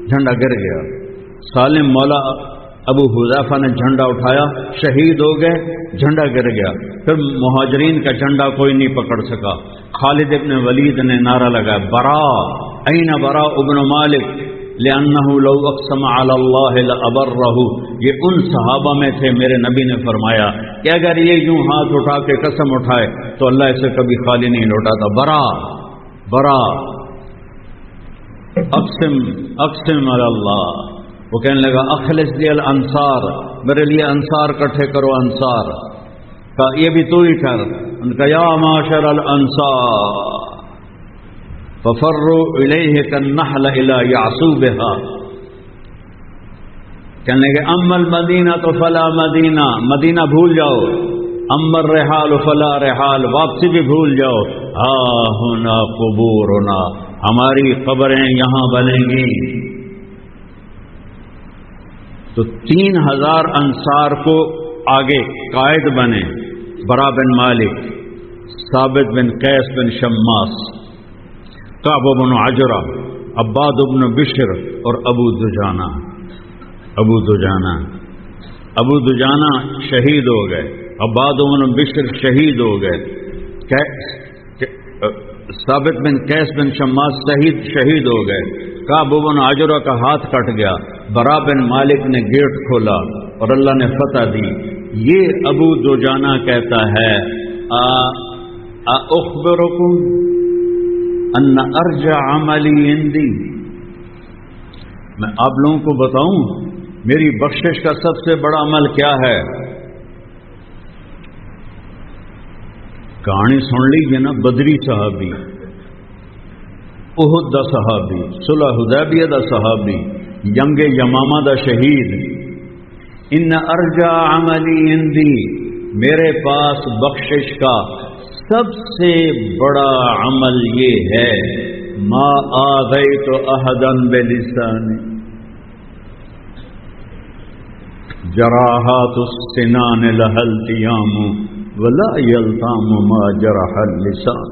جھنڈا گر گیا. سالم مولا ابو حذیفہ نے جھنڈا اٹھایا، شہید ہو گئے، جھنڈا گر گیا. پھر مہاجرین کا جھنڈا کوئی نہیں پکڑ سکا. خالد ابن ولید نے نعرہ لگایا برا این برا ابن مالک لأنه لو اقسم علی اللہ لأبرہ. یہ ان صحابہ میں تھے، میرے نبی نے فرمایا کہ اگر یہ یوں ہاتھ اٹھا کے قسم اٹھائے تو اللہ اسے کبھی خالی نہیں لوٹاتا. برا برا اقسم علی اللہ. وہ کہنے لگا اخلص لی الانصار، میرے لیے انصار کٹھے کرو. انصار کا یہ بھی تو ہی کر. ان کا یا معاشر الانصار ففروا الیہ کالنحل الی یعصوبها. کہنے لگے اما المدینہ تو فلا مدینہ، مدینہ بھول جاؤ. اما الرحال فلا رحال، واپسی بھی بھول جاؤ. ہا ہونا قبورنا، ہماری قبریں یہاں بنیں گی. تو 3000 انصار کو آگے قائد بنے، برا بن مالک، ثابت بن قیس بن شماس، کعب بن عجرہ، عباد بن بشر اور ابو دجانہ. ابو دجانہ شہید ہو گئے، عباد بن بشر شہید ہو گئے، ثابت بن قیس بن شماس شہید ہو گئے، کعب بن عجرہ کا ہاتھ کٹ گیا، برا بن مالک نے گیٹ کھولا اور اللہ نے فتح دی. یہ ابو دجانہ کہتا ہے اخبرکم ان ارجع عملی عندی، میں آپ لوگوں کو بتاؤں میری بخشش کا سب سے بڑا عمل کیا ہے؟ کہانی سن لیجیے نا، بدری صحابی، احد دا صحابی، صلح حدیبیہ دا صحابی، جنگ یمامہ دا شہید، ان ارجع عملی عندی، میرے پاس بخشش کا سب سے بڑا عمل یہ ہے ما آذیت احدا بلسانی جراحات السنان لها التیام ولا یلتام ما جرح اللسان۔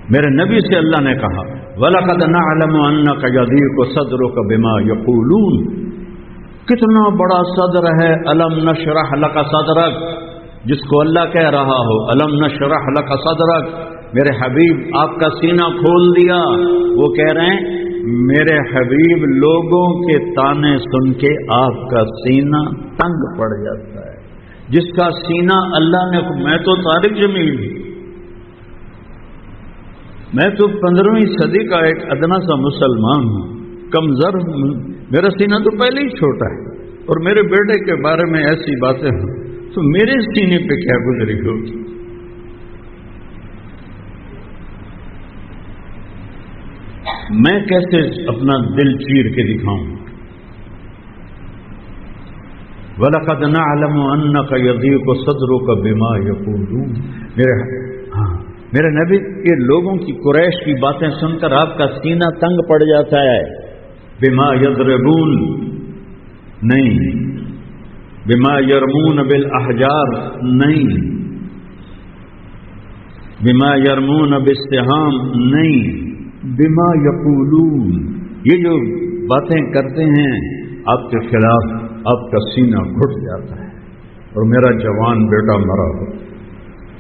میرے نبی سے اللہ نے کہا وَلَقَدْ نَعْلَمُ أَنَّكَ يَضِيقُ صَدْرُكَ بِمَا يَقُولُونَ، کتنا بڑا صدر ہے أَلَمْ نَشْرَحْ لَكَ صَدْرَكَ، جس کو اللہ کہہ رہا ہو أَلَمْ نَشْرَحْ لَكَ صَدْرَكَ، میرے حبیب آپ کا سینہ کھول دیا۔ وہ کہہ رہے ہیں میرے حبیب لوگوں کے تانے سن کے آپ کا سینہ تنگ پڑ جاتا ہے، جس کا سینہ اللہ نے، میں تو طارق جمیل، میں تو 15ویں صدی کا ایک ادنا سا مسلمان ہوں، کمزور ہوں، میرا سینہ تو پہلے ہی چھوٹا ہے، اور میرے بیٹے کے بارے میں ایسی باتیں ہوں تو میرے سینے پہ کیا گزری ہوگی؟ میں کیسے اپنا دل چیر کے دکھاؤں؟ وَلَقَدْ نَعْلَمُ أَنَّكَ يَضِيقُ صَدْرُكَ بِمَا يَقُولُونَ، میرے نبی کے لوگوں کی، قریش کی باتیں سن کر آپ کا سینہ تنگ پڑ جاتا ہے۔ بِمَا يَضْرِبُونَ نہیں، بِمَا يَرْمُونَ بِالْأَحْجَارِ نہیں، بِمَا يَرْمُونَ بِالسِّهَامِ نہیں، بِمَا يَقُولُونَ، یہ جو باتیں کرتے ہیں آپ کے خلاف، آپ کا سینہ گھٹ جاتا ہے۔ اور میرا جوان بیٹا مرا ہو،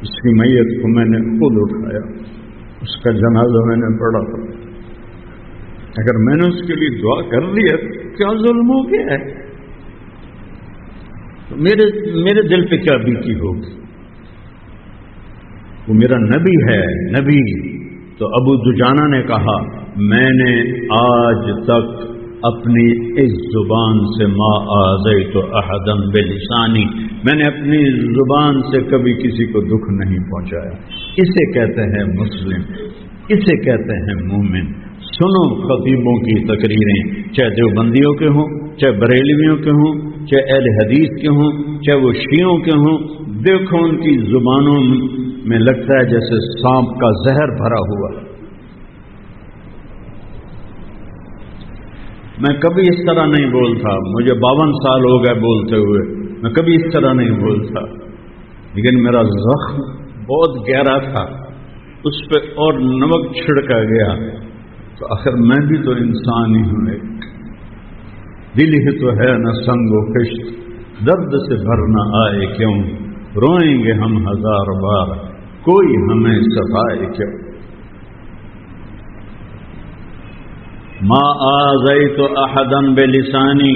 اس کی میت کو میں نے خود اٹھایا، اس کا جنازہ میں نے پڑھا، اگر میں نے اس کے لیے دعا کر لی ہے کیا ظلم ہو گیا ہے؟ میرے دل پہ کیا بیتی ہوگی؟ وہ میرا نبی ہے، نبی۔ تو ابو دجانہ نے کہا میں نے آج تک اپنی اس زبان سے ما آذیت احدا بلسانی، میں نے اپنی زبان سے کبھی کسی کو دکھ نہیں پہنچایا۔ اسے کہتے ہیں مسلم، اسے کہتے ہیں مومن۔ سنو خطیبوں کی تقریریں، چاہے دیوبندیوں کے ہوں، چاہے بریلویوں کے ہوں، چاہے اہل حدیث کے ہوں، چاہے وہ شیعوں کے ہوں، دیکھو ان کی زبانوں میں لگتا ہے جیسے سانپ کا زہر بھرا ہوا۔ میں کبھی اس طرح نہیں بولتا، مجھے 52 سال ہو گئے بولتے ہوئے، میں کبھی اس طرح نہیں بولتا، لیکن میرا زخم بہت گہرا تھا، اس پہ اور نمک چھڑکا گیا، تو آخر میں بھی تو انسان ہی ہوں، ایک دل ہی تو ہے نہ سنگ و خشت، درد سے بھر نہ آئے کیوں، روئیں گے ہم 1000 بار، کوئی ہمیں ستائے کیوں۔ ما آذیت احدا بلسانی،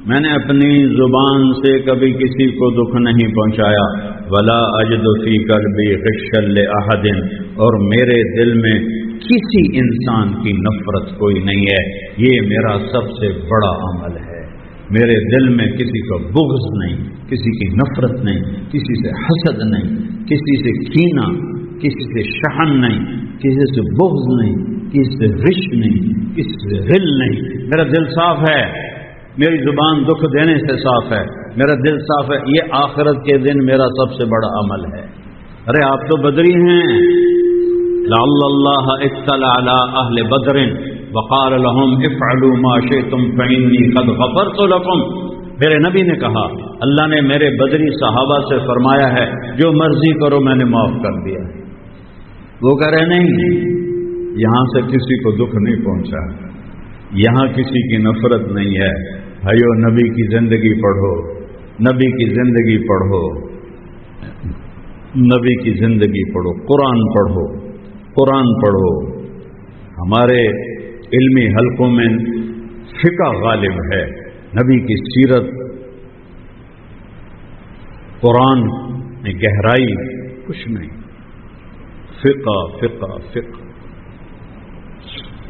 میں نے اپنی زبان سے کبھی کسی کو دکھ نہیں پہنچایا، ولا اجد فی قلبی غشا لاحد، اور میرے دل میں کسی انسان کی نفرت کوئی نہیں ہے، یہ میرا سب سے بڑا عمل ہے۔ میرے دل میں کسی کو بغض نہیں، کسی کی نفرت نہیں، کسی سے حسد نہیں، کسی سے کینہ، کسی سے شحن نہیں، کسی سے بغض نہیں، کسی سے غش نہیں، کسی سے غل نہیں۔ میرا دل صاف ہے، میری زبان دکھ دینے سے صاف ہے، میرا دل صاف ہے۔ یہ آخرت کے دن میرا سب سے بڑا عمل ہے۔ ارے آپ تو بدری ہیں، لعل اللہ اطلع علی اہل بدر وقال لهم افعلوا ما شئتم فإني قد غفرت لكم۔ میرے نبی نے کہا اللہ نے میرے بدری صحابہ سے فرمایا ہے جو مرضی کرو میں نے معاف کر دیا۔ وہ کہہ رہے نہیں، یہاں سے کسی کو دکھ نہیں پہنچا، یہاں کسی کی نفرت نہیں ہے۔ بھائیو نبی کی زندگی پڑھو، نبی کی زندگی پڑھو، نبی کی زندگی پڑھو، قرآن پڑھو، قرآن پڑھو۔ ہمارے علمی حلقوں میں فقہ غالب ہے، نبی کی سیرت، قرآن میں گہرائی کچھ نہیں۔ فقہ فقہ فقہ.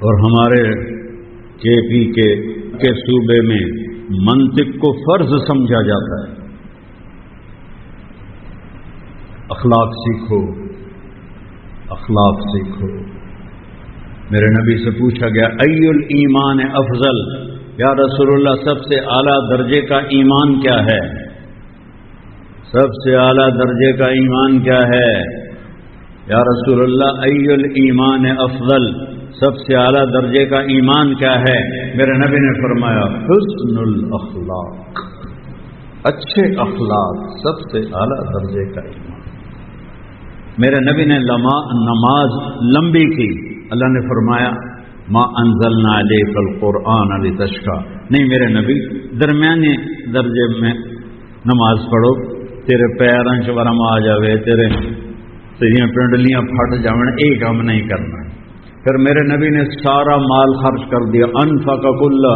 اور ہمارے KP کے صوبے میں منطق کو فرض سمجھا جاتا ہے. اخلاق سیکھو، اخلاق سیکھو. میرے نبی سے پوچھا گیا ای الایمان افضل، یا رسول اللہ سب سے اعلیٰ درجے کا ایمان کیا ہے؟ سب سے اعلیٰ درجے کا ایمان کیا ہے؟ یا رسول اللہ ای الایمان افضل، سب سے اعلیٰ درجے کا ایمان کیا ہے؟ میرے نبی نے فرمایا حسن الاخلاق، اچھے اخلاق سب سے اعلیٰ درجے کا ایمان. میرے نبی نے نماز لمبی کی. اللہ نے فرمایا ما انزلنا علیک القرآن لتشقی، نہیں میرے نبی درمیانے درجے میں نماز پڑھو، تیرے پیراں چ ورم آ جاوے، تیریاں پنڈلیاں پھٹ جاون، ایک کام نہیں کرنا. پھر میرے نبی نے سارا مال خرچ کر دیا. انفق کل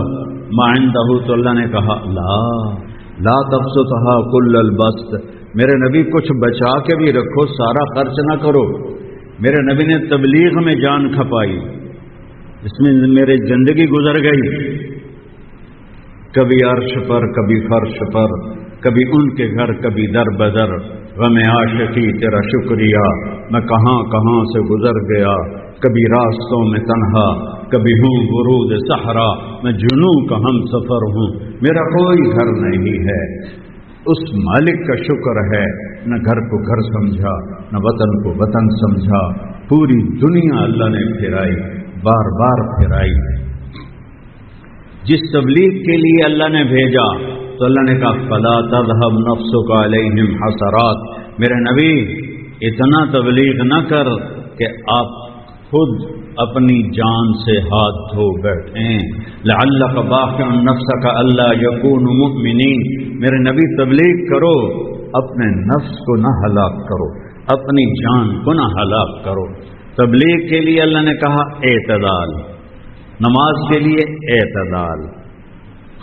ما عنده، تو اللہ نے کہا لا تبسطها کل البسط، میرے نبی کچھ بچا کے بھی رکھو، سارا خرچ نہ کرو. میرے نبی نے تبلیغ میں جان کھپائی، اس میں میری زندگی گزر گئی، کبھی عرش پر کبھی فرش پر، کبھی ان کے گھر کبھی در بدر. غم عاشقی تیرا شکریہ، میں کہاں کہاں سے گزر گیا، کبھی راستوں میں تنہا، کبھی ہوں ورود صحرا، میں جنوں کا ہم سفر ہوں، میرا کوئی گھر نہیں ہے. اس مالک کا شکر ہے، نہ گھر کو گھر سمجھا، نہ وطن کو وطن سمجھا. پوری دنیا اللہ نے پھرائی، بار بار پھرائی. جس تبلیغ کے لیے اللہ نے بھیجا تو اللہ نے کہا فلا تذهب نفسك علیہم حسرات، میرے نبی اتنا تبلیغ نہ کر کہ آپ خود اپنی جان سے ہاتھ دھو بیٹھیں. لعلک باخع نفسک الا یکونوا مؤمنین، میرے نبی تبلیغ کرو، اپنے نفس کو نہ ہلاک کرو، اپنی جان کو نہ ہلاک کرو. تبلیغ کے لیے اللہ نے کہا اعتدال، نماز کے لیے اعتدال،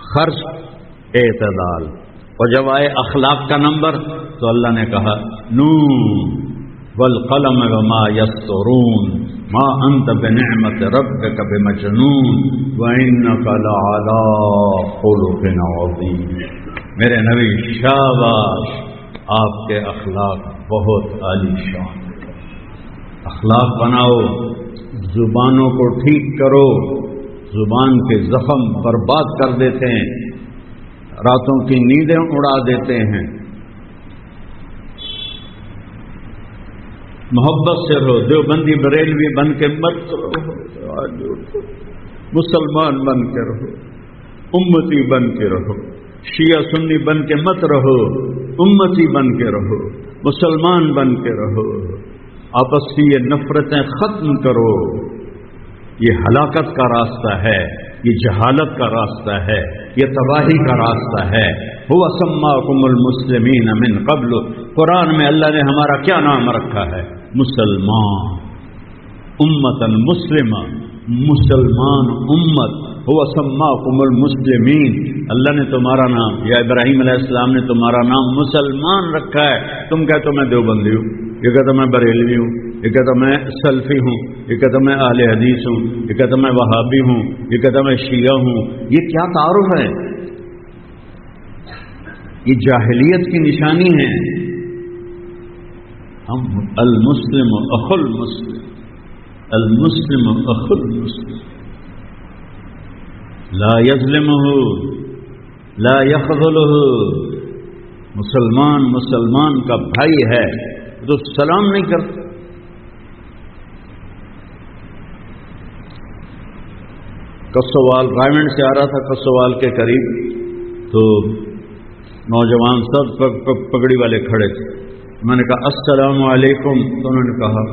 خرچ اعتدال. اور جب آئے اخلاق کا نمبر تو اللہ نے کہا نون والقلم وما یسطرون ما انت بنعمت ربک بمجنون وانک لعلی خلق عظیم. میرے نبی شاباش، آپ کے اخلاق بہت عالی شان. اخلاق بناؤ، زبانوں کو ٹھیک کرو. زبان کے زخم برباد کر دیتے ہیں، راتوں کی نیندیں اڑا دیتے ہیں. محبت سے رہو، دیوبندی بریلوی بن کے مت رہو، مسلمان بن کے رہو، امتی بن کے رہو. شیعہ سنی بن کے مت رہو، امتی بن کے رہو، مسلمان بن کے رہو. آپس کی یہ نفرتیں ختم کرو. یہ ہلاکت کا راستہ ہے، یہ جہالت کا راستہ ہے، یہ تباہی کا راستہ ہے. هو سماکم المسلمین من قبل، قرآن میں اللہ نے ہمارا کیا نام رکھا ہے؟ مسلمان. امتن مسلمہ، مسلمان امت. هو سماکم المسلمین، اللہ نے تمہارا نام، یا ابراہیم علیہ السلام نے تمہارا نام مسلمان رکھا ہے. تم کہتے ہو میں دیوبندی ہوں، یہ کہتا میں بریلوی ہوں، یہ کہتا میں سلفی ہوں، یہ کہتا میں اہل حدیث ہوں، یہ کہتا میں وہابی ہوں، یہ کہتا میں شیعہ ہوں. یہ کیا تعارف ہے؟ یہ جاہلیت کی نشانی ہے. ہم المسلم اخو المسلم، المسلم اخو المسلم، لا یظلمہ لا یخذلہ. مسلمان مسلمان کا بھائی ہے تو سلام نہیں کرتا. کسوال رائمنڈ سے آ رہا تھا، کسوال کے قریب، تو نوجوان سب پگڑی والے کھڑے تھے. میں نے کہا السلام علیکم، تو انہوں نے کہا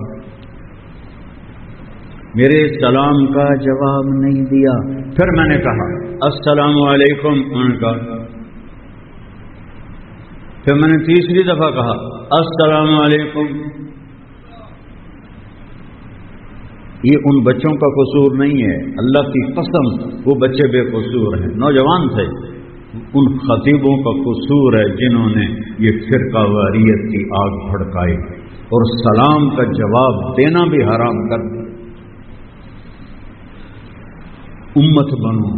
میرے سلام کا جواب نہیں دیا. پھر میں نے کہا السلام علیکم، انہوں نے کہا. پھر میں نے تیسری دفعہ کہا السلام علیکم. یہ ان بچوں کا قصور نہیں ہے، اللہ کی قسم وہ بچے بے قصور ہیں، نوجوان تھے. ان خطیبوں کا قصور ہے جنہوں نے یہ فرقہ واریت کی آگ بھڑکائی. اور سلام کا جواب دینا بھی حرام کر دیا۔ امت بنو،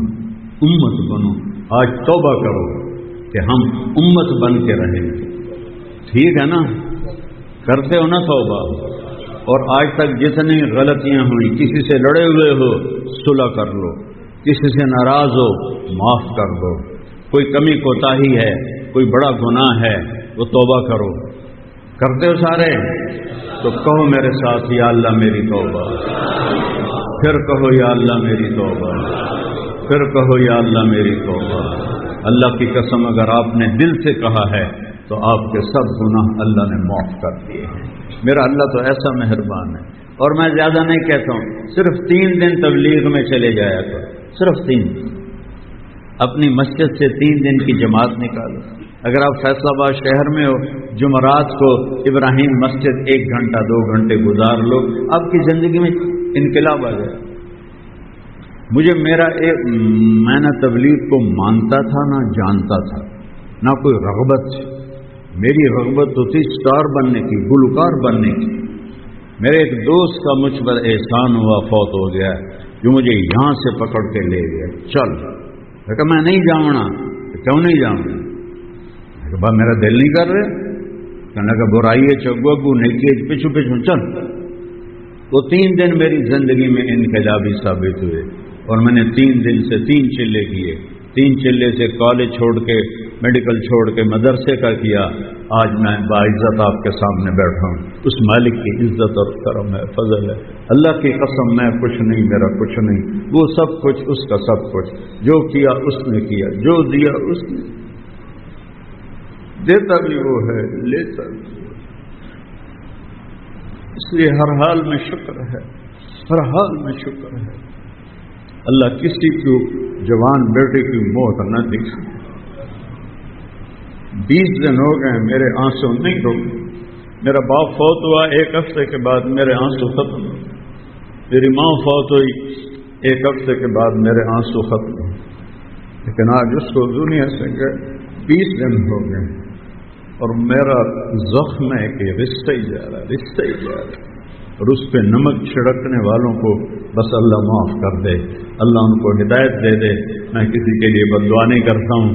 امت بنو، آج توبہ کرو کہ ہم امت بن کے رہیں گے۔ ٹھیک ہے نا؟ کرتے ہو نا توبہ؟ اور آج تک جتنی غلطیاں ہوئی، کسی سے لڑے ہوئے ہو صلح کر لو، کسی سے ناراض ہو معاف کر دو، کوئی کمی کوتاہی ہے، کوئی بڑا گناہ ہے وہ توبہ کرو۔ کرتے ہو سارے؟ تو کہو میرے ساتھ، یا اللہ میری توبہ، پھر کہو یا اللہ میری توبہ، پھر کہو یا اللہ میری توبہ۔ اللہ کی قسم اگر آپ نے دل سے کہا ہے تو آپ کے سب گناہ اللہ نے معاف کر دیے ہیں۔ میرا اللہ تو ایسا مہربان ہے۔ اور میں زیادہ نہیں کہتا ہوں، صرف 3 دن تبلیغ میں چلے جایا کرو، صرف 3 دن اپنی مسجد سے 3 دن کی جماعت نکالو۔ اگر آپ فیصل آباد شہر میں ہو، جمعرات کو ابراہیم مسجد 1 گھنٹہ 2 گھنٹے گزار لو، آپ کی زندگی میں انقلاب آ جائے۔ میں نہ تبلیغ کو مانتا تھا نہ جانتا تھا، نہ کوئی رغبت تھی۔ میری رغبت تو تھی اسٹار بننے کی، گلوکار بننے کی۔ میرے ایک دوست کا مجھ پر احسان ہوا، فوت ہو گیا، جو مجھے یہاں سے پکڑ کے لے گیا، چل۔ میں کہا میں نہیں جاؤں، کیوں نہیں جاؤں؟ بھائی میرا دل نہیں کر رہے۔ کہنے کا برائی ہے چگو اگو نہیں کیے، پیچھو پیچھو چل۔ وہ 3 دن میری زندگی میں انقلابی ثابت ہوئے، اور میں نے 3 دن سے 3 چلے کیے۔ 3 چلے سے کالج چھوڑ کے، میڈیکل چھوڑ کے مدرسے کا کیا۔ آج میں باعزت آپ کے سامنے بیٹھا ہوں۔ اس مالک کی عزت اور کرم ہے، فضل ہے۔ اللہ کی قسم میں کچھ نہیں، میرا کچھ نہیں، وہ سب کچھ اس کا سب کچھ۔ جو کیا اس نے کیا، جو دیا اس نے، دیتا بھی وہ ہے، لیتا بھی وہ ہے۔ اس لیے ہر حال میں شکر ہے، ہر حال میں شکر ہے۔ اللہ کسی کو جوان بیٹے کی موت نہ دکھا۔ 20 دن ہو گئے میرے آنسو نہیں روکے۔ میرا باپ فوت ہوا 1 ہفتے کے بعد میرے آنسو ختم ہوئے۔ میری ماں فوت ہوئی 1 ہفتے کے بعد میرے آنسو ختم ہوئے۔ لیکن آج اس کو دنیا سے گئے 20 دن ہو گئے، اور میرا زخم ہے کہ رشتہ ہی جا رہا، رشتہ ہی جا رہا۔ اور اس پہ نمک چھڑکنے والوں کو بس اللہ معاف کر دے، اللہ ان کو ہدایت دے دے۔ میں کسی کے لیے بد دعا نہیں کرتا ہوں،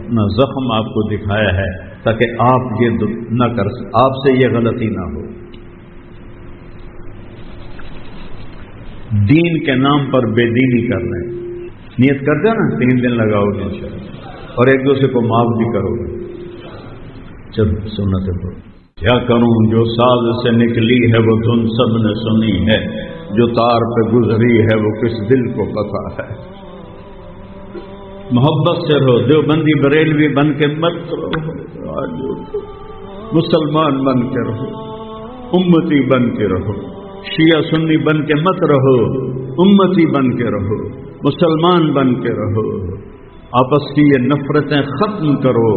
اپنا زخم آپ کو دکھایا ہے تاکہ آپ یہ نہ کر، آپ سے یہ غلطی نہ ہو۔ دین کے نام پر بے دینی کر رہے ہیں، نیت کرتے ہیں نا 3 دن لگاؤ گے انشاءاللہ، اور ایک دوسرے کو معاف بھی کرو گے۔ چل سنت پڑھو۔ کیا کروں جو ساز سے نکلی ہے وہ دھن سب نے سنی ہے، جو تار پہ گزری ہے وہ کس دل کو پتا ہے۔ محبت سے رہو، دیوبندی بریلوی بن کے مت رہو، مسلمان بن کے رہو، امتی بن کے رہو، شیعہ سنی بن کے مت رہو، امتی بن کے رہو، مسلمان بن کے رہو۔ آپس کی یہ نفرتیں ختم کرو،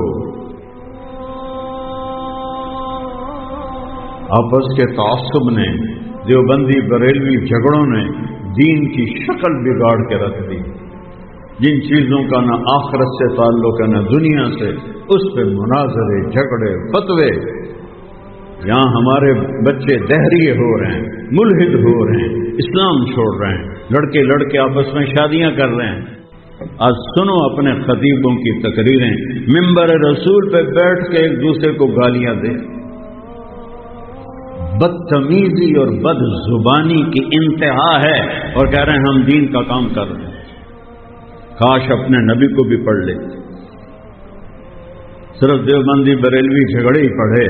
آپس کے تعصب نے، دیوبندی بریلوی جھگڑوں نے دین کی شکل بگاڑ کے رکھ دی۔ جن چیزوں کا نہ آخرت سے تعلق ہے نہ دنیا سے، اس پہ مناظرے، جھگڑے، فتوے۔ یہاں ہمارے بچے دہریے ہو رہے ہیں، ملحد ہو رہے ہیں، اسلام چھوڑ رہے ہیں، لڑکے لڑکے آپس میں شادیاں کر رہے ہیں۔ آج سنو اپنے خطیبوں کی تقریریں، منبر رسول پہ بیٹھ کے ایک دوسرے کو گالیاں دے، بدتمیزی اور بد زبانی کی انتہا ہے، اور کہہ رہے ہیں ہم دین کا کام کر رہے ہیں۔ کاش اپنے نبی کو بھی پڑھ لے، صرف دیوبندی بریلوی جھگڑے ہی پڑھے۔